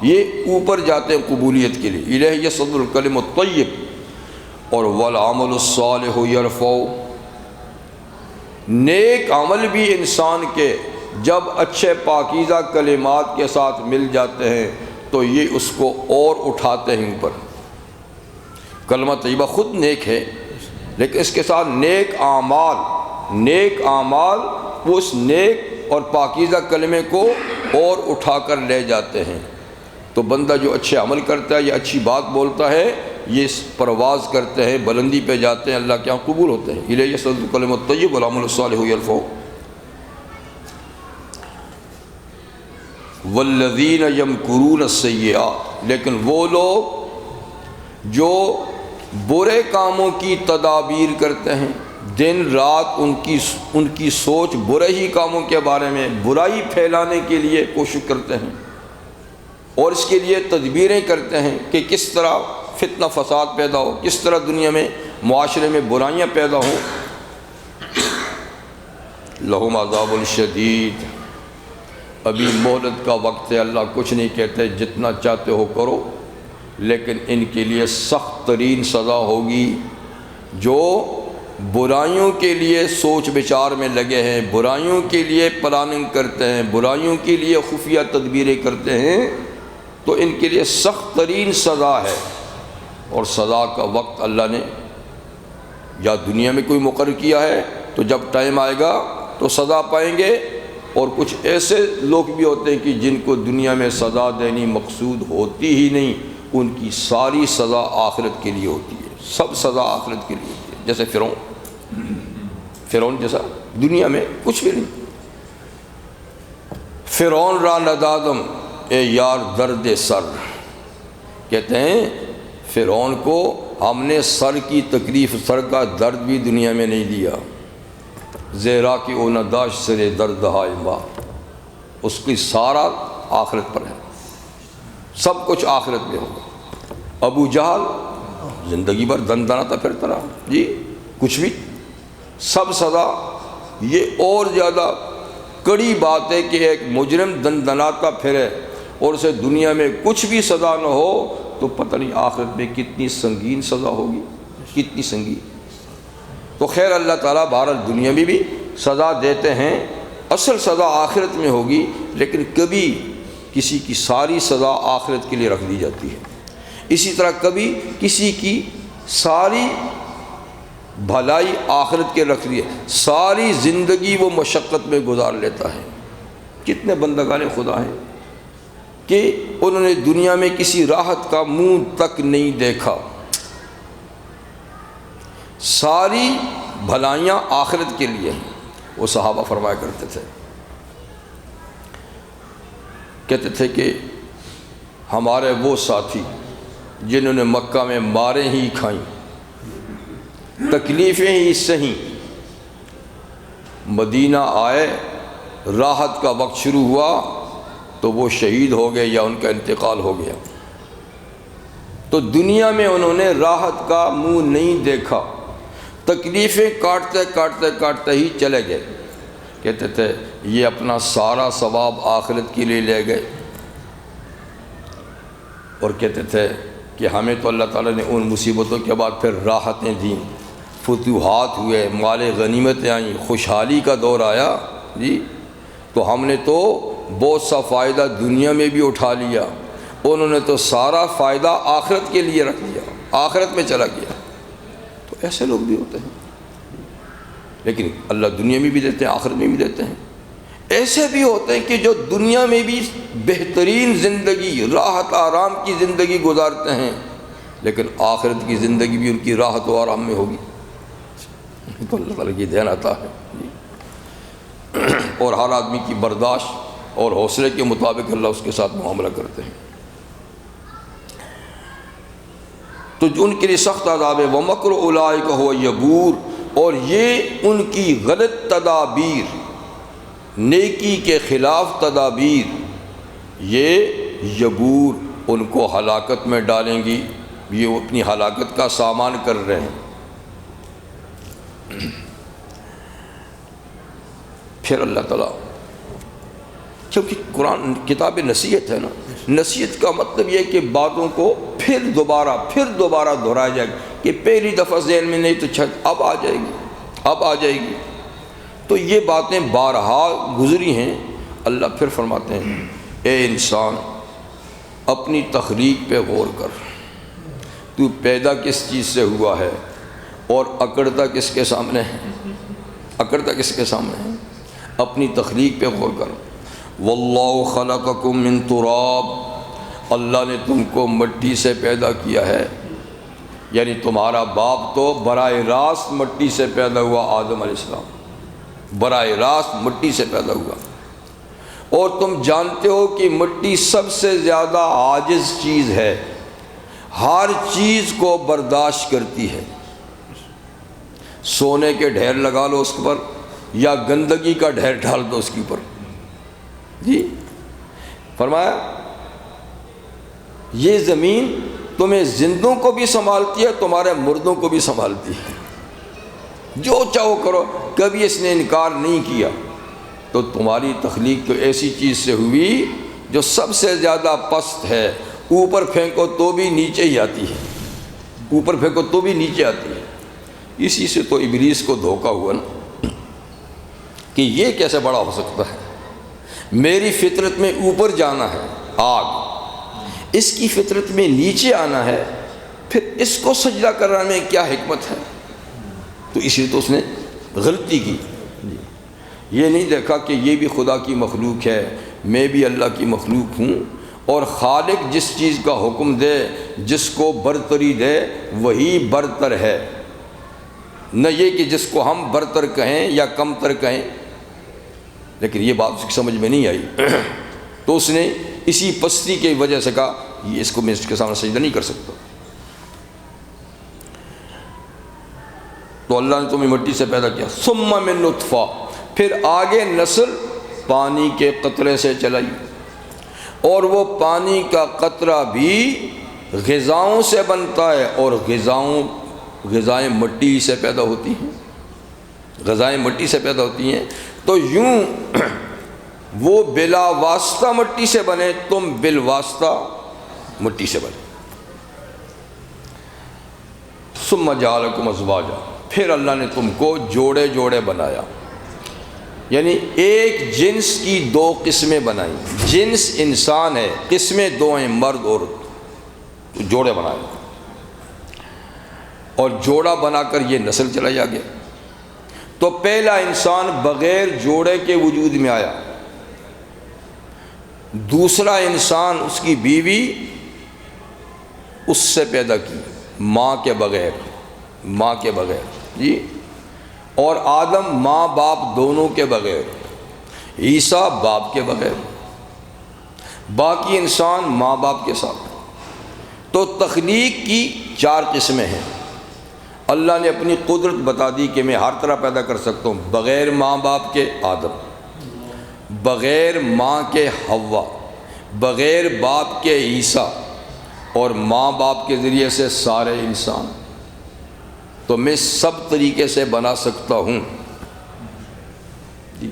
یہ اوپر جاتے ہیں قبولیت کے لیے۔ الیہ یصعد الکلم الطیب اور والعمل الصالح یرفعہ، نیک عمل بھی انسان کے جب اچھے پاکیزہ کلمات کے ساتھ مل جاتے ہیں تو یہ اس کو اور اٹھاتے ہیں اوپر۔ کلمہ طیبہ خود نیک ہے، لیکن اس کے ساتھ نیک اعمال وہ اس نیک اور پاکیزہ کلمے کو اور اٹھا کر لے جاتے ہیں۔ تو بندہ جو اچھے عمل کرتا ہے یا اچھی بات بولتا ہے، یہ پرواز کرتے ہیں، بلندی پہ جاتے ہیں، اللہ کے ہاں قبول ہوتے ہیں۔ الیہ یصعد الکلم الطیب والعمل الصالح یرفعہ۔ والذین یمکرون السیئات، لیکن وہ لوگ جو برے کاموں کی تدابیر کرتے ہیں، دن رات ان کی سوچ برے ہی کاموں کے بارے میں، برائی پھیلانے کے لیے کوشش کرتے ہیں، اور اس کے لیے تدبیریں کرتے ہیں کہ کس طرح فتنہ فساد پیدا ہو، کس طرح دنیا میں معاشرے میں برائیاں پیدا ہوں۔ لہم عذاب شدید، ابھی مہلت کا وقت ہے، اللہ کچھ نہیں کہتے، جتنا چاہتے ہو کرو، لیکن ان کے لیے سخت ترین سزا ہوگی۔ جو برائیوں کے لیے سوچ بچار میں لگے ہیں، برائیوں کے لیے پلاننگ کرتے ہیں، برائیوں کے لیے خفیہ تدبیریں کرتے ہیں، تو ان کے لیے سخت ترین سزا ہے۔ اور سزا کا وقت اللہ نے یا دنیا میں کوئی مقرر کیا ہے، تو جب ٹائم آئے گا تو سزا پائیں گے، اور کچھ ایسے لوگ بھی ہوتے ہیں کہ جن کو دنیا میں سزا دینی مقصود ہوتی ہی نہیں، ان کی ساری سزا آخرت کے لیے ہوتی ہے، سب سزا آخرت کے لیے ہوتی ہے۔ جیسے فرعون جیسا دنیا میں کچھ بھی نہیں۔ فرعون را ندادم اے یار درد سر، کہتے ہیں فرعون کو ہم نے سر کی تکلیف، سر کا درد بھی دنیا میں نہیں دیا۔ زیرا کہ او نداش سرے درد ہائے ماں، اس کی سارا آخرت پر ہے، سب کچھ آخرت میں ہوگا۔ ابو جہل زندگی بھر دندناتا پھرتا رہا جی، کچھ بھی، سب سزا۔ یہ اور زیادہ کڑی بات ہے کہ ایک مجرم دندناتا پھرے اور اسے دنیا میں کچھ بھی سزا نہ ہو تو پتہ نہیں آخرت میں کتنی سنگین سزا ہوگی، کتنی سنگین۔ تو خیر اللہ تعالیٰ بہرحال دنیا میں بھی سزا دیتے ہیں، اصل سزا آخرت میں ہوگی، لیکن کبھی کسی کی ساری سزا آخرت کے لیے رکھ دی جاتی ہے، اسی طرح کبھی کسی کی ساری بھلائی آخرت کے رکھ دی ہے، ساری زندگی وہ مشقت میں گزار لیتا ہے۔ کتنے بندگان خدا ہیں کہ انہوں نے دنیا میں کسی راحت کا منہ تک نہیں دیکھا، ساری بھلائیاں آخرت کے لیے ہیں۔ وہ صحابہ فرمایا کرتے تھے، کہتے تھے کہ ہمارے وہ ساتھی جنہوں نے مکہ میں ماریں ہی کھائیں، تکلیفیں ہی سہیں، مدینہ آئے، راحت کا وقت شروع ہوا تو وہ شہید ہو گئے یا ان کا انتقال ہو گیا۔ تو دنیا میں انہوں نے راحت کا منہ نہیں دیکھا، تکلیفیں کاٹتے کاٹتے کاٹتے ہی چلے گئے۔ کہتے تھے یہ اپنا سارا ثواب آخرت کے لیے لے گئے، اور کہتے تھے کہ ہمیں تو اللہ تعالیٰ نے ان مصیبتوں کے بعد پھر راحتیں دیں، فتوحات ہوئے، مال غنیمتیں آئیں، خوشحالی کا دور آیا جی، تو ہم نے تو بہت سا فائدہ دنیا میں بھی اٹھا لیا، انہوں نے تو سارا فائدہ آخرت کے لیے رکھ لیا، آخرت میں چلا گیا۔ تو ایسے لوگ بھی ہوتے ہیں، لیکن اللہ دنیا میں بھی دیتے ہیں، آخرت میں بھی دیتے ہیں۔ ایسے بھی ہوتے ہیں کہ جو دنیا میں بھی بہترین زندگی، راحت آرام کی زندگی گزارتے ہیں، لیکن آخرت کی زندگی بھی ان کی راحت و آرام میں ہوگی۔ تو اللہ تعالیٰ کی دین عطا ہے، اور ہر آدمی کی برداشت اور حوصلے کے مطابق اللہ اس کے ساتھ معاملہ کرتے ہیں۔ تو ان کے لیے سخت عذاب ہے، وَمَكْرُ أُولَٰئِكَ هُوَ يَبُورُ، اور یہ ان کی غلط تدابیر، نیکی کے خلاف تدابیر، یہ یبور ان کو ہلاکت میں ڈالیں گی، یہ اپنی ہلاکت کا سامان کر رہے ہیں۔ پھر اللہ تعالیٰ، کیونکہ قرآن کتاب نصیحت ہے نا، نصیحت کا مطلب یہ کہ باتوں کو پھر دوبارہ دہرایا جائے گا، کہ پہلی دفعہ ذہن میں نہیں تو چھت اب آ جائے گی، اب آ جائے گی۔ تو یہ باتیں بارہا گزری ہیں۔ اللہ پھر فرماتے ہیں، اے انسان اپنی تخلیق پہ غور کر، تو پیدا کس چیز سے ہوا ہے اور اکڑتا کس کے سامنے ہے، اکڑتا کس کے سامنے ہے، اپنی تخلیق پہ غور کر۔ واللہ خلقکم من تراب، اللہ نے تم کو مٹی سے پیدا کیا ہے، یعنی تمہارا باپ تو براہ راست مٹی سے پیدا ہوا، آدم علیہ السلام براہ راست مٹی سے پیدا ہوا، اور تم جانتے ہو کہ مٹی سب سے زیادہ عاجز چیز ہے، ہر چیز کو برداشت کرتی ہے۔ سونے کے ڈھیر لگا لو اس پر، یا گندگی کا ڈھیر ڈال دو اس کے اوپر، جی فرمایا یہ زمین تمہیں زندوں کو بھی سنبھالتی ہے، تمہارے مردوں کو بھی سنبھالتی ہے، جو چاہو کرو، کبھی اس نے انکار نہیں کیا۔ تو تمہاری تخلیق تو ایسی چیز سے ہوئی جو سب سے زیادہ پست ہے، اوپر پھینکو تو بھی نیچے ہی آتی ہے، اوپر پھینکو تو بھی نیچے آتی ہے۔ اسی سے تو ابلیس کو دھوکہ ہوا نا، کہ یہ کیسے بڑا ہو سکتا ہے، میری فطرت میں اوپر جانا ہے آگ، اس کی فطرت میں نیچے آنا ہے، پھر اس کو سجدہ کرانے میں کیا حکمت ہے؟ تو اسی لیے تو اس نے غلطی کی، یہ نہیں دیکھا کہ یہ بھی خدا کی مخلوق ہے، میں بھی اللہ کی مخلوق ہوں، اور خالق جس چیز کا حکم دے، جس کو برتری دے، وہی برتر ہے، نہ یہ کہ جس کو ہم برتر کہیں یا کم تر کہیں۔ لیکن یہ بات اس کی سمجھ میں نہیں آئی، تو اس نے اسی پستی کی وجہ سے کہا یہ اس کو میں اس کے سامنے سجدہ نہیں کر سکتا۔ تو اللہ نے تمہیں مٹی سے پیدا کیا، ثم من نطفہ، پھر آگے نسل پانی کے قطرے سے چلائی، اور وہ پانی کا قطرہ بھی غذاؤں سے بنتا ہے، اور غذائیں مٹی سے پیدا ہوتی ہیں، غذائیں مٹی سے پیدا ہوتی ہیں۔ تو یوں وہ بلا واسطہ مٹی سے بنے، تم بالواسطہ مٹی سے بنے۔ ثم جعلکم ازواجا، پھر اللہ نے تم کو جوڑے جوڑے بنایا، یعنی ایک جنس کی دو قسمیں بنائیں۔ جنس انسان ہے، قسمیں دو ہیں، مرد عورت، تو جوڑے بنائے، اور جوڑا بنا کر یہ نسل چلایا گیا۔ تو پہلا انسان بغیر جوڑے کے وجود میں آیا، دوسرا انسان اس کی بیوی اس سے پیدا کی، ماں کے بغیر جی، اور آدم ماں باپ دونوں کے بغیر، عیسیٰ باپ کے بغیر، باقی انسان ماں باپ کے ساتھ۔ تو تخلیق کی 4 قسمیں ہیں۔ اللہ نے اپنی قدرت بتا دی کہ میں ہر طرح پیدا کر سکتا ہوں، بغیر ماں باپ کے آدم، بغیر ماں کے حوا، بغیر باپ کے عیسیٰ، اور ماں باپ کے ذریعے سے سارے انسان۔ تو میں سب طریقے سے بنا سکتا ہوں جی،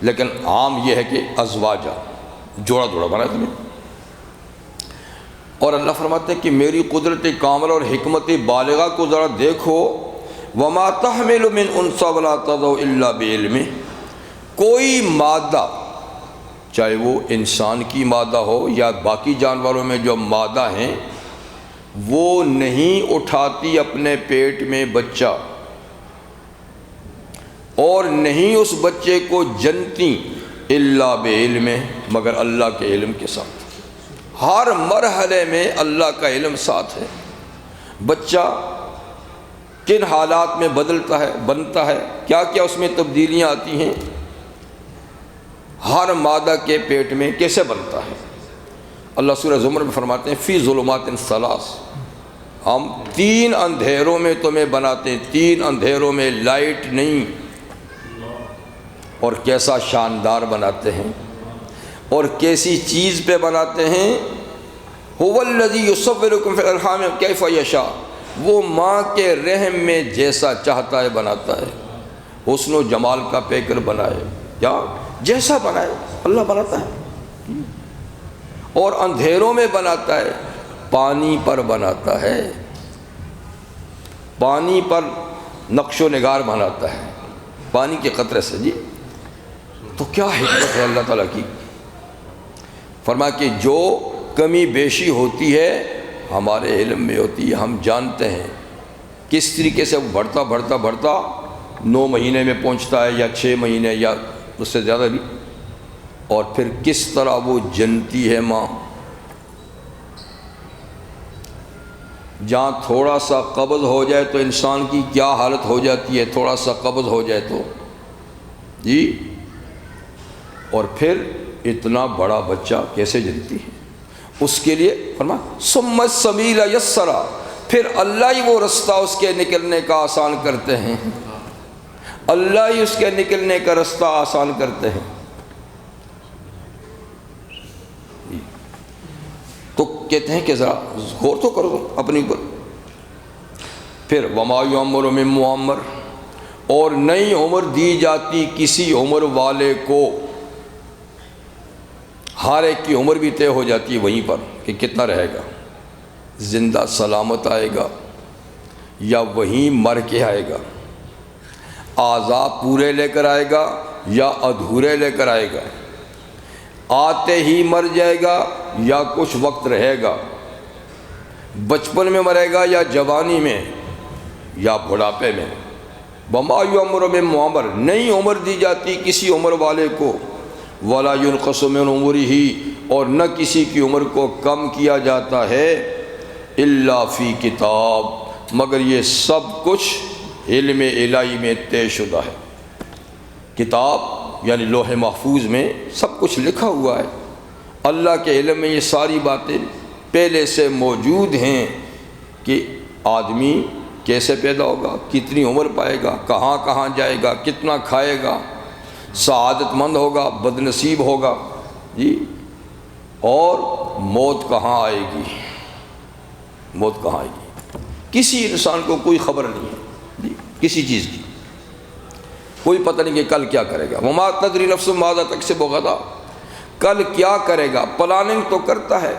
لیکن عام یہ ہے کہ ازواجہ، جوڑا جوڑا بنا تمہیں۔ اور اللہ فرماتے ہیں کہ میری قدرت کامل اور حکمت بالغہ کو ذرا دیکھو، وما تحمل من انثی ولا تضع الا بعلمہ، کوئی مادہ، چاہے وہ انسان کی مادہ ہو یا باقی جانوروں میں جو مادہ ہیں، وہ نہیں اٹھاتی اپنے پیٹ میں بچہ، اور نہیں اس بچے کو جنتی الا بعلمہ، مگر اللہ کے علم کے ساتھ۔ ہر مرحلے میں اللہ کا علم ساتھ ہے۔ بچہ کن حالات میں بدلتا ہے، بنتا ہے، کیا کیا اس میں تبدیلیاں آتی ہیں، ہر مادہ کے پیٹ میں کیسے بنتا ہے۔ اللہ سورہ زمر میں فرماتے ہیں فی ظلمات ثلاث، ہم 3 اندھیروں میں تمہیں بناتے ہیں، 3 اندھیروں میں، لائٹ نہیں، اور کیسا شاندار بناتے ہیں، اور کیسی چیز پہ بناتے ہیں۔ هو الذی یصورکم فی الارحام کیف یشاء، وہ ماں کے رحم میں جیسا چاہتا ہے بناتا ہے، حسن و جمال کا پیکر بنائے، کیا جیسا بنائے اللہ بناتا ہے، اور اندھیروں میں بناتا ہے، پانی پر بناتا ہے، پانی پر نقش و نگار بناتا ہے، پانی کے قطرے سے جی۔ تو کیا حکمت ہے اللہ تعالیٰ کی۔ فرمایا کہ جو کمی بیشی ہوتی ہے ہمارے علم میں ہوتی ہے، ہم جانتے ہیں کس طریقے سے وہ بڑھتا 9 مہینے میں پہنچتا ہے، یا 6 مہینے، یا اس سے زیادہ بھی، اور پھر کس طرح وہ جنتی ہے ماں۔ جہاں تھوڑا سا قبض ہو جائے تو انسان کی کیا حالت ہو جاتی ہے، تھوڑا سا قبض ہو جائے تو جی، اور پھر اتنا بڑا بچہ کیسے جنتی ہے۔ اس کے لیے فرمایا ثم السبیل یسرا، پھر اللہ ہی وہ رستہ اس کے نکلنے کا آسان کرتے ہیں، اللہ ہی اس کے نکلنے کا رستہ آسان کرتے ہیں۔ تو کہتے ہیں کہ ذرا غور تو کرو اپنی اوپر۔ پھر وما یعمر من معمر، اور نئی عمر دی جاتی کسی عمر والے کو، ہر ایک کی عمر بھی طے ہو جاتی ہے وہیں پر کہ کتنا رہے گا، زندہ سلامت آئے گا یا وہیں مر کے آئے گا، اعضاء پورے لے کر آئے گا یا ادھورے لے کر آئے گا، آتے ہی مر جائے گا یا کچھ وقت رہے گا، بچپن میں مرے گا یا جوانی میں یا بڑھاپے میں۔ وما یعمر من معمر، نئی عمر دی جاتی کسی عمر والے کو، ولا ينقص من عمرہ، اور نہ کسی کی عمر کو کم کیا جاتا ہے، الا فی کتاب، مگر یہ سب کچھ علم الہی میں طے شدہ ہے۔ کتاب یعنی لوح محفوظ میں سب کچھ لکھا ہوا ہے، اللہ کے علم میں یہ ساری باتیں پہلے سے موجود ہیں کہ آدمی کیسے پیدا ہوگا، کتنی عمر پائے گا، کہاں کہاں جائے گا، کتنا کھائے گا، سعادت مند ہوگا، بد نصیب ہوگا جی، اور موت کہاں آئے گی، موت کہاں آئے گی، کسی انسان کو کوئی خبر نہیں ہے جی کسی چیز کی۔ کوئی پتہ نہیں کہ کل کیا کرے گا. وما تدری نفس ماذا تکسب غدا, کل کیا کرے گا. پلاننگ تو کرتا ہے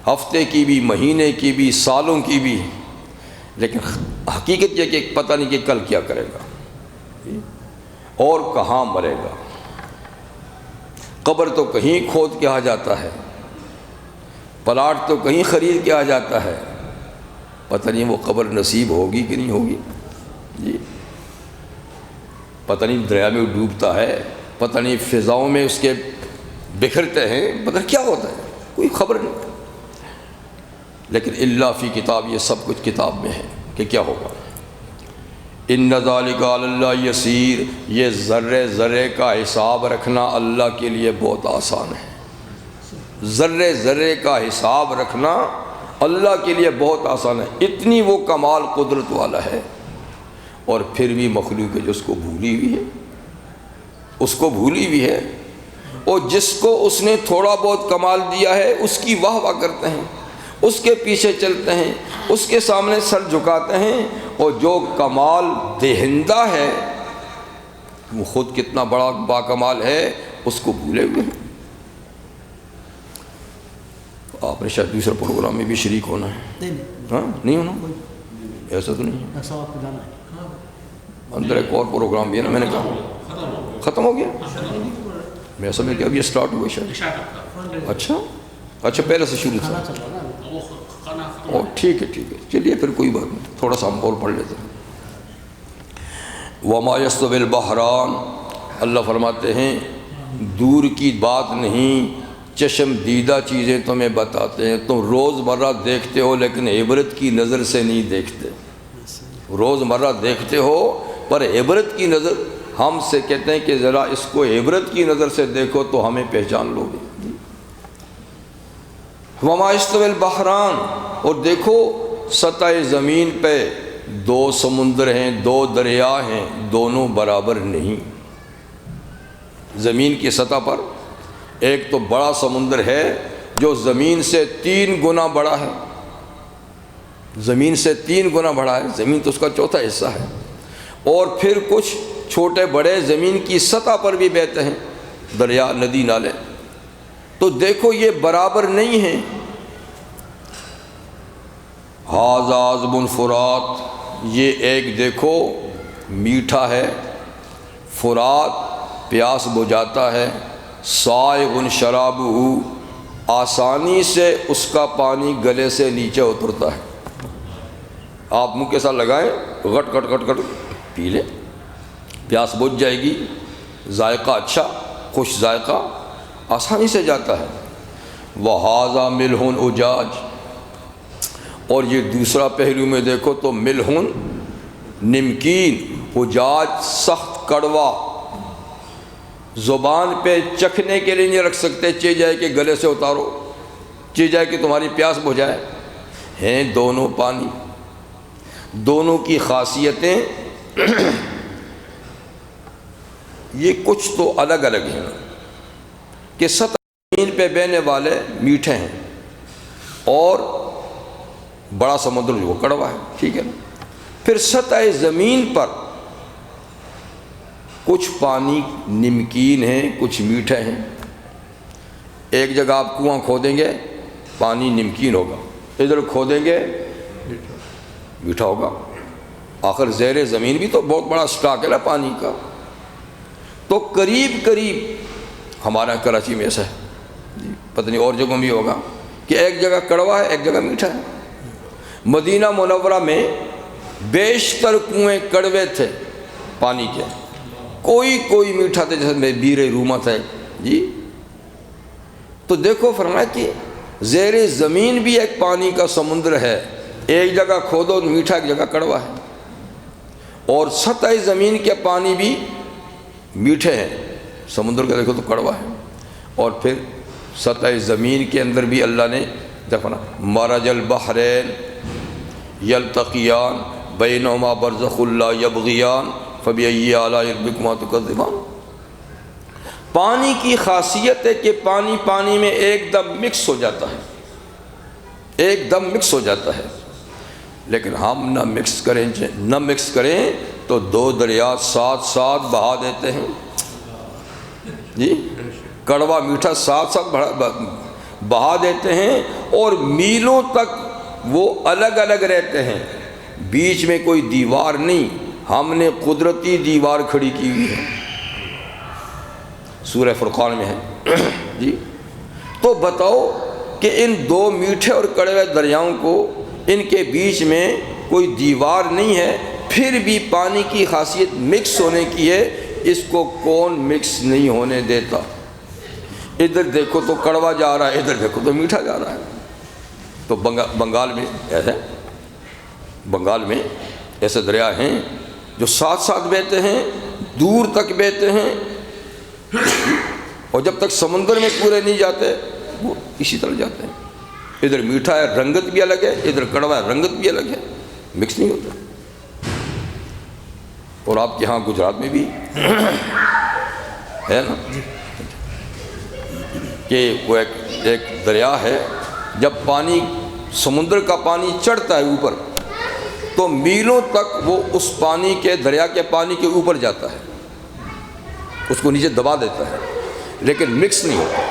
ہفتے کی بھی, مہینے کی بھی, سالوں کی بھی, لیکن حقیقت یہ کہ پتہ نہیں کہ کل کیا کرے گا اور کہاں مرے گا. قبر تو کہیں کھود کے آ جاتا ہے, پلاٹ تو کہیں خرید کے آ جاتا ہے, پتہ نہیں وہ قبر نصیب ہوگی کہ نہیں ہوگی جی. پتہ نہیں دریا میں ڈوبتا ہے, پتہ نہیں فضاؤں میں اس کے بکھرتے ہیں, پتہ نہیں کیا ہوتا ہے, کوئی خبر نہیں. لیکن اللہ فی کتاب, یہ سب کچھ کتاب میں ہے کہ کیا ہوگا. ان ذالک علی اللہ یسیر, یہ ذرے ذرے کا حساب رکھنا اللہ کے لیے بہت آسان ہے. ذرے ذرے کا حساب رکھنا اللہ کے لیے بہت آسان ہے. اتنی وہ کمال قدرت والا ہے, اور پھر بھی مخلوق ہے جو اس کو بھولی ہوئی ہے, اس کو بھولی ہوئی ہے. اور جس کو اس نے تھوڑا بہت کمال دیا ہے اس کی واہ واہ کرتے ہیں, اس کے پیچھے چلتے ہیں, اس کے سامنے سر جھکاتے ہیں. اور جو کمال دہندہ ہے وہ خود کتنا بڑا باکمال ہے اس کو بھولے ہوئے ہیں. آپ نے شاید دوسرے پروگرام میں بھی شریک ہونا ہے. ہاں نہیں ہونا, ایسا تو نہیں ہے. اندر ایک اور پروگرام بھی ہے نا, میں نے کہا ختم ہو گیا. میں سمجھ کہ اب یہ سٹارٹ ہوا شاید. اچھا پہلے سے شروع تھا. ٹھیک ہے چلیے پھر کوئی بات نہیں, تھوڑا سا ہم اور پڑھ لیتے ہیں. وما یستوی البحران, اللہ فرماتے ہیں دور کی بات نہیں, چشم دیدہ چیزیں تمہیں بتاتے ہیں. تم روز مرہ دیکھتے ہو لیکن عبرت کی نظر سے نہیں دیکھتے. روز مرہ دیکھتے ہو پر عبرت کی نظر, ہم سے کہتے ہیں کہ ذرا اس کو عبرت کی نظر سے دیکھو تو ہمیں پہچان لو گے. وما یستوی البحران, اور دیکھو سطح زمین پہ دو سمندر ہیں, دو دریا ہیں, دونوں برابر نہیں. زمین کی سطح پر ایک تو بڑا سمندر ہے جو زمین سے 3 گنا بڑا ہے, زمین سے 3 گنا بڑا ہے, زمین تو اس کا چوتھا حصہ ہے. اور پھر کچھ چھوٹے بڑے زمین کی سطح پر بھی بہتے ہیں, دریا, ندی, نالے. تو دیکھو یہ برابر نہیں ہیں. ھذا عذب فرات, یہ ایک دیکھو میٹھا ہے, فرات پیاس بجھاتا ہے, سائغ شرابہ, آسانی سے اس کا پانی گلے سے نیچے اترتا ہے. آپ منہ کے ساتھ لگائیں, گٹ گٹ گٹ گٹ پی لیں, پیاس بجھ جائے گی. ذائقہ اچھا, خوش ذائقہ, آسانی سے جاتا ہے. وَھَذَا مِلْحٌ اُجاج, اور یہ دوسرا پہلو میں دیکھو تو ملحن نمکین, اجاج سخت کڑوا, زبان پہ چکھنے کے لیے نہیں رکھ سکتے, چہ جائے کہ گلے سے اتارو, چہ جائے کہ تمہاری پیاس بجھائے. ہیں دونوں پانی, دونوں کی خاصیتیں یہ کچھ تو الگ الگ ہیں کہ سطح زمین پہ بہنے والے میٹھے ہیں اور بڑا سمندر جو کڑوا ہے, ٹھیک ہے نا. پھر سطح زمین پر کچھ پانی نمکین ہیں, کچھ میٹھے ہیں. ایک جگہ آپ کنواں کھودیں گے پانی نمکین ہوگا, ادھر کھودیں گے میٹھا ہوگا. آخر زیر زمین بھی تو بہت بڑا سٹاک ہے نا پانی کا. تو قریب قریب ہمارا کراچی میں ایسا ہے, پتہ نہیں اور جگہوں بھی ہوگا کہ ایک جگہ کڑوا ہے, ایک جگہ میٹھا ہے. مدینہ منورہ میں بیشتر کنویں کڑوے تھے پانی کے, کوئی میٹھا تھا, جیسے بیر روما تھا جی. تو دیکھو فرمایا کہ زیر زمین بھی ایک پانی کا سمندر ہے, ایک جگہ کھودو میٹھا, ایک جگہ کڑوا ہے. اور سطح زمین کے پانی بھی میٹھے ہیں, سمندر کا دیکھو تو کڑوا ہے. اور پھر سطح زمین کے اندر بھی اللہ نے دیکھو نا, مرج البحرین یلتقیان بینہما برزخ لا یبغیان فبأی آلاء ربکما تکذبان. پانی کی خاصیت ہے کہ پانی میں ایک دم مکس ہو جاتا ہے, ایک دم مکس ہو جاتا ہے. لیکن ہم نہ مکس کریں تو دو دریا ساتھ ساتھ بہا دیتے ہیں جی، کڑوا میٹھا ساتھ ساتھ بہا دیتے ہیں، اور میلوں تک وہ الگ الگ رہتے ہیں، بیچ میں کوئی دیوار نہیں، ہم نے قدرتی دیوار کھڑی کی ہوئی ہے، سورہ فرقان میں ہے جی۔ تو بتاؤ کہ ان دو میٹھے اور کڑوے دریاؤں کو، ان کے بیچ میں کوئی دیوار نہیں ہے، پھر بھی پانی کی خاصیت مکس ہونے کی ہے، اس کو کون مکس نہیں ہونے دیتا؟ ادھر دیکھو تو کڑوا جا رہا ہے، ادھر دیکھو تو میٹھا جا رہا ہے۔ تو بنگال میں ایسے، بنگال میں ایسے دریا ہیں جو ساتھ ساتھ بہتے ہیں، دور تک بہتے ہیں، اور جب تک سمندر میں پورے نہیں جاتے وہ اسی طرح جاتے ہیں۔ ادھر میٹھا ہے، رنگت بھی الگ ہے، ادھر کڑوا ہے، رنگت بھی الگ ہے، مکس نہیں ہوتا۔ اور آپ کے ہاں گجرات میں بھی ہے نا کہ وہ ایک دریا ہے، جب پانی سمندر کا پانی چڑھتا ہے اوپر تو میلوں تک وہ اس پانی کے، دریا کے پانی کے اوپر جاتا ہے، اس کو نیچے دبا دیتا ہے، لیکن مکس نہیں ہوتا۔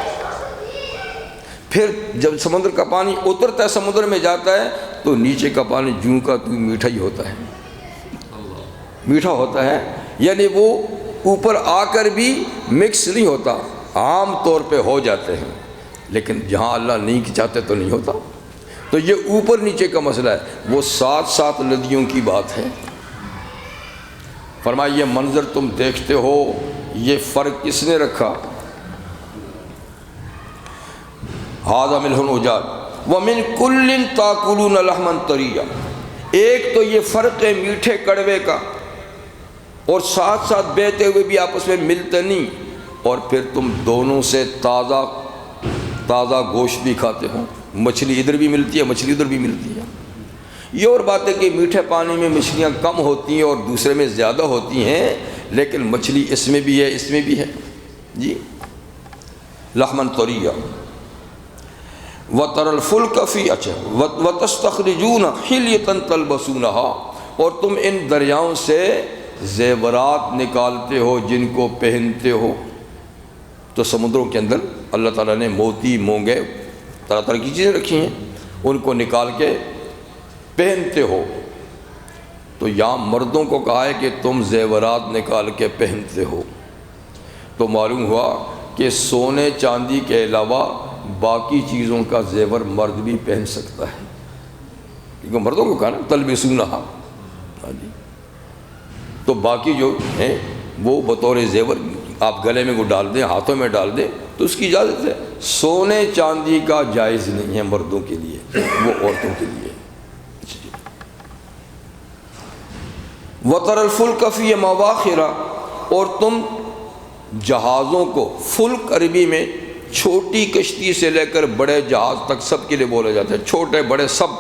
پھر جب سمندر کا پانی اترتا ہے، سمندر میں جاتا ہے، تو نیچے کا پانی جوں کا تو میٹھا ہی ہوتا ہے، میٹھا ہوتا ہے، یعنی وہ اوپر آ کر بھی مکس نہیں ہوتا۔ عام طور پہ ہو جاتے ہیں، لیکن جہاں اللہ نہیں چاہتے تو نہیں ہوتا۔ تو یہ اوپر نیچے کا مسئلہ ہے، وہ ساتھ ساتھ ندیوں کی بات ہے۔ فرمایا یہ منظر تم دیکھتے ہو، یہ فرق کس نے رکھا؟ ھذا ملح اجاج ومن کل تاکلون لحما طریا، ایک تو یہ فرق ہے میٹھے کڑوے کا، اور ساتھ ساتھ بہتے ہوئے بھی آپس میں ملتے نہیں، اور پھر تم دونوں سے تازہ گوشت بھی کھاتے ہو، مچھلی ادھر بھی ملتی ہے، مچھلی ادھر بھی ملتی ہے۔ یہ اور بات ہے کہ میٹھے پانی میں مچھلیاں کم ہوتی ہیں اور دوسرے میں زیادہ ہوتی ہیں، لیکن مچھلی اس میں بھی ہے، اس میں بھی ہے جی۔ لحما طریا وَتَرَى الْفُلْكَ فِي وَتَسْتَخْرِجُونَ حِلْيَةً تَلْبَسُونَهَا، اور تم ان دریاؤں سے زیورات نکالتے ہو جن کو پہنتے ہو۔ تو سمندروں کے اندر اللہ تعالیٰ نے موتی، مونگے، طرح طرح کی چیزیں رکھی ہیں، ان کو نکال کے پہنتے ہو۔ تو یہاں مردوں کو کہا ہے کہ تم زیورات نکال کے پہنتے ہو، تو معلوم ہوا کہ سونے چاندی کے علاوہ باقی چیزوں کا زیور مرد بھی پہن سکتا ہے، کیونکہ مردوں کو کہا نا تلبسونہا جی۔ تو باقی جو ہیں وہ بطور زیور آپ گلے میں کو ڈال دیں، ہاتھوں میں ڈال دیں، تو اس کی اجازت ہے۔ سونے چاندی کا جائز نہیں ہے مردوں کے لیے، وہ عورتوں کے لیے۔ وَتَرَى الْفُلْكَ فِيهِ مَوَاخِرَ، اور تم جہازوں کو، فلک عربی میں چھوٹی کشتی سے لے کر بڑے جہاز تک سب کے لیے بولا جاتا ہے، چھوٹے بڑے سب،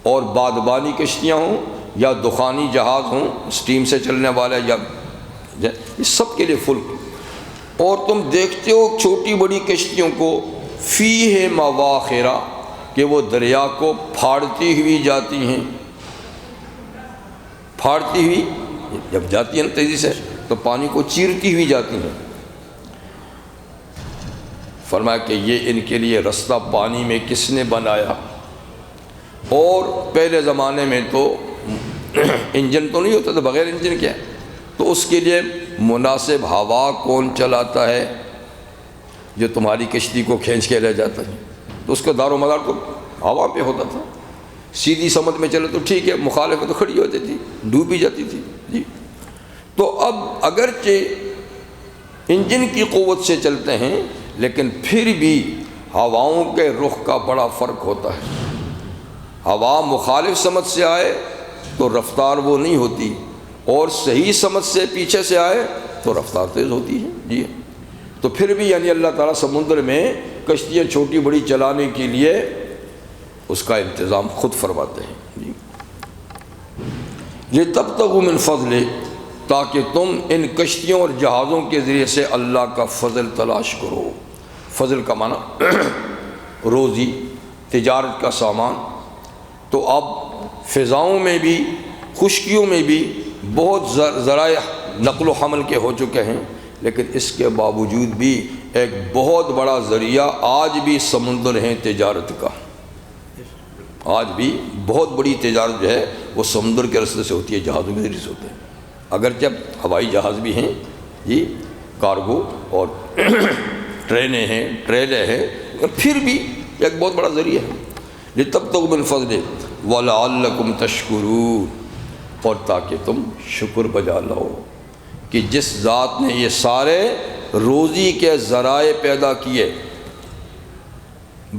اور بادبانی کشتیاں ہوں یا دخانی جہاز ہوں سٹیم سے چلنے والے، یا اس سب کے لیے فلک۔ اور تم دیکھتے ہو چھوٹی بڑی کشتیوں کو، فیہ مواخرہ، کہ وہ دریا کو پھاڑتی ہوئی جاتی ہیں، پھاڑتی ہوئی جب جاتی ہیں تیزی سے تو پانی کو چیرتی ہوئی جاتی ہیں۔ فرمایا کہ یہ ان کے لیے رستہ پانی میں کس نے بنایا؟ اور پہلے زمانے میں تو انجن تو نہیں ہوتا تھا، بغیر انجن کے، تو اس کے لیے مناسب ہوا کون چلاتا ہے جو تمہاری کشتی کو کھینچ کے لے جاتا ہے؟ تو اس کا دار و مدار تو ہوا پہ ہوتا تھا۔ سیدھی سمت میں چلے تو ٹھیک ہے، مخالف تو کھڑی ہوتی تھی، ڈوب بھی جاتی تھی جی۔ تو اب اگرچہ انجن کی قوت سے چلتے ہیں، لیکن پھر بھی ہواؤں کے رخ کا بڑا فرق ہوتا ہے۔ ہوا مخالف سمت سے آئے تو رفتار وہ نہیں ہوتی، اور صحیح سمت سے پیچھے سے آئے تو رفتار تیز ہوتی ہے جی۔ تو پھر بھی یعنی اللہ تعالیٰ سمندر میں کشتیاں چھوٹی بڑی چلانے کے لیے اس کا انتظام خود فرماتے ہیں جی۔ یہ تبتغوا من فضل، تاکہ تم ان کشتیوں اور جہازوں کے ذریعے سے اللہ کا فضل تلاش کرو۔ فضل کا معنی روزی، تجارت کا سامان۔ تو اب فضاؤں میں بھی، خشکیوں میں بھی بہت ذرائع نقل و حمل کے ہو چکے ہیں، لیکن اس کے باوجود بھی ایک بہت بڑا ذریعہ آج بھی سمندر ہیں تجارت کا۔ آج بھی بہت بڑی تجارت جو ہے وہ سمندر کے راستے سے ہوتی ہے، جہازوں کے ذریعے سے ہوتے ہیں، اگرچہ ہوائی جہاز بھی ہیں جی، کارگو اور ٹرینیں ہیں، ٹریلیں ہیں، پھر بھی ایک بہت بڑا ذریعہ ہے۔ لِتَبْتَغُوا مِنْ فَضْلِهِ وَلَعَلَّكُمْ تَشْكُرُونَ، اور تاکہ تم شکر بجا لاؤ کہ جس ذات نے یہ سارے روزی کے ذرائع پیدا کیے،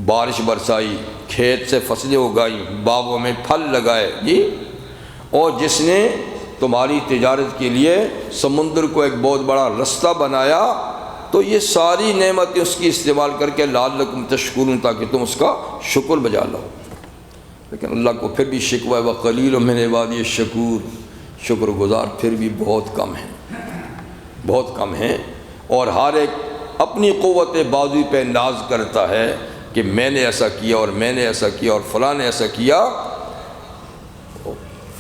بارش برسائی، کھیت سے فصلیں اگائیں، باغوں میں پھل لگائے جی، اور جس نے تمہاری تجارت کے لیے سمندر کو ایک بہت بڑا رستہ بنایا، تو یہ ساری نعمتیں اس کی استعمال کر کے لعلکم تشکرون، تاکہ تم اس کا شکر بجا لاؤ۔ لیکن اللہ کو پھر بھی شکوہ ہے وقلیل من عبادی الشکور، شکر گزار پھر بھی بہت کم ہیں، بہت کم ہیں، اور ہر ایک اپنی قوت بازو پہ ناز کرتا ہے کہ میں نے ایسا کیا اور میں نے ایسا کیا اور فلاں نے ایسا کیا۔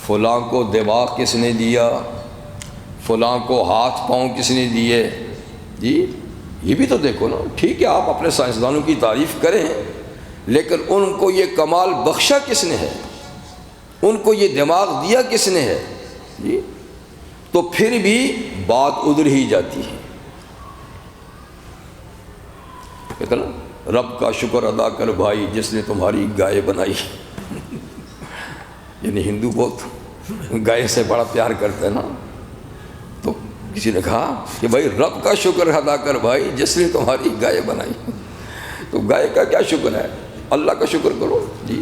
فلاں کو دماغ کس نے دیا، فلاں کو ہاتھ پاؤں کس نے دیے جی، یہ بھی تو دیکھو نا۔ ٹھیک ہے آپ اپنے سائنسدانوں کی تعریف کریں، لیکن ان کو یہ کمال بخشا کس نے ہے، ان کو یہ دماغ دیا کس نے ہے جی، تو پھر بھی بات ادھر ہی جاتی ہے۔ کہتے نا رب کا شکر ادا کر بھائی جس نے تمہاری گائے بنائی۔ یعنی ہندو بہت گائے سے بڑا پیار کرتے ہیں نا، تو کسی نے کہا کہ بھائی رب کا شکر ادا کر بھائی جس نے تمہاری گائے بنائی۔ تو گائے کا کیا شکر ہے، اللہ کا شکر کرو جی،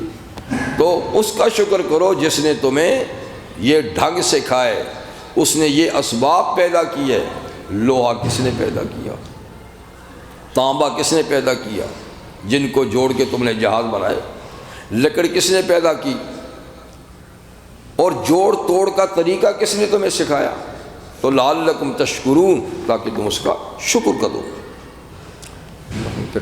تو اس کا شکر کرو جس نے تمہیں یہ ڈھنگ سکھائے، اس نے یہ اسباب پیدا کیے۔ لوہا کس نے پیدا کیا، تانبا کس نے پیدا کیا، جن کو جوڑ کے تم نے جہاز بنائے۔ لکڑ کس نے پیدا کی، اور جوڑ توڑ کا طریقہ کس نے تمہیں سکھایا۔ تو لعلکم تشکرون، تاکہ تم اس کا شکر کرو۔ پھر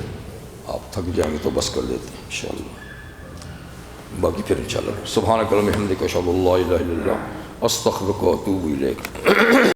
آپ تھک جائیں گے تو بس کر دیتے ہیں انشاءاللہ، باقی پھر انشاءاللہ۔ سبحانک اللہم وبحمدک اشہد ان لا الہ الا انت استغفرک واتوب الیک۔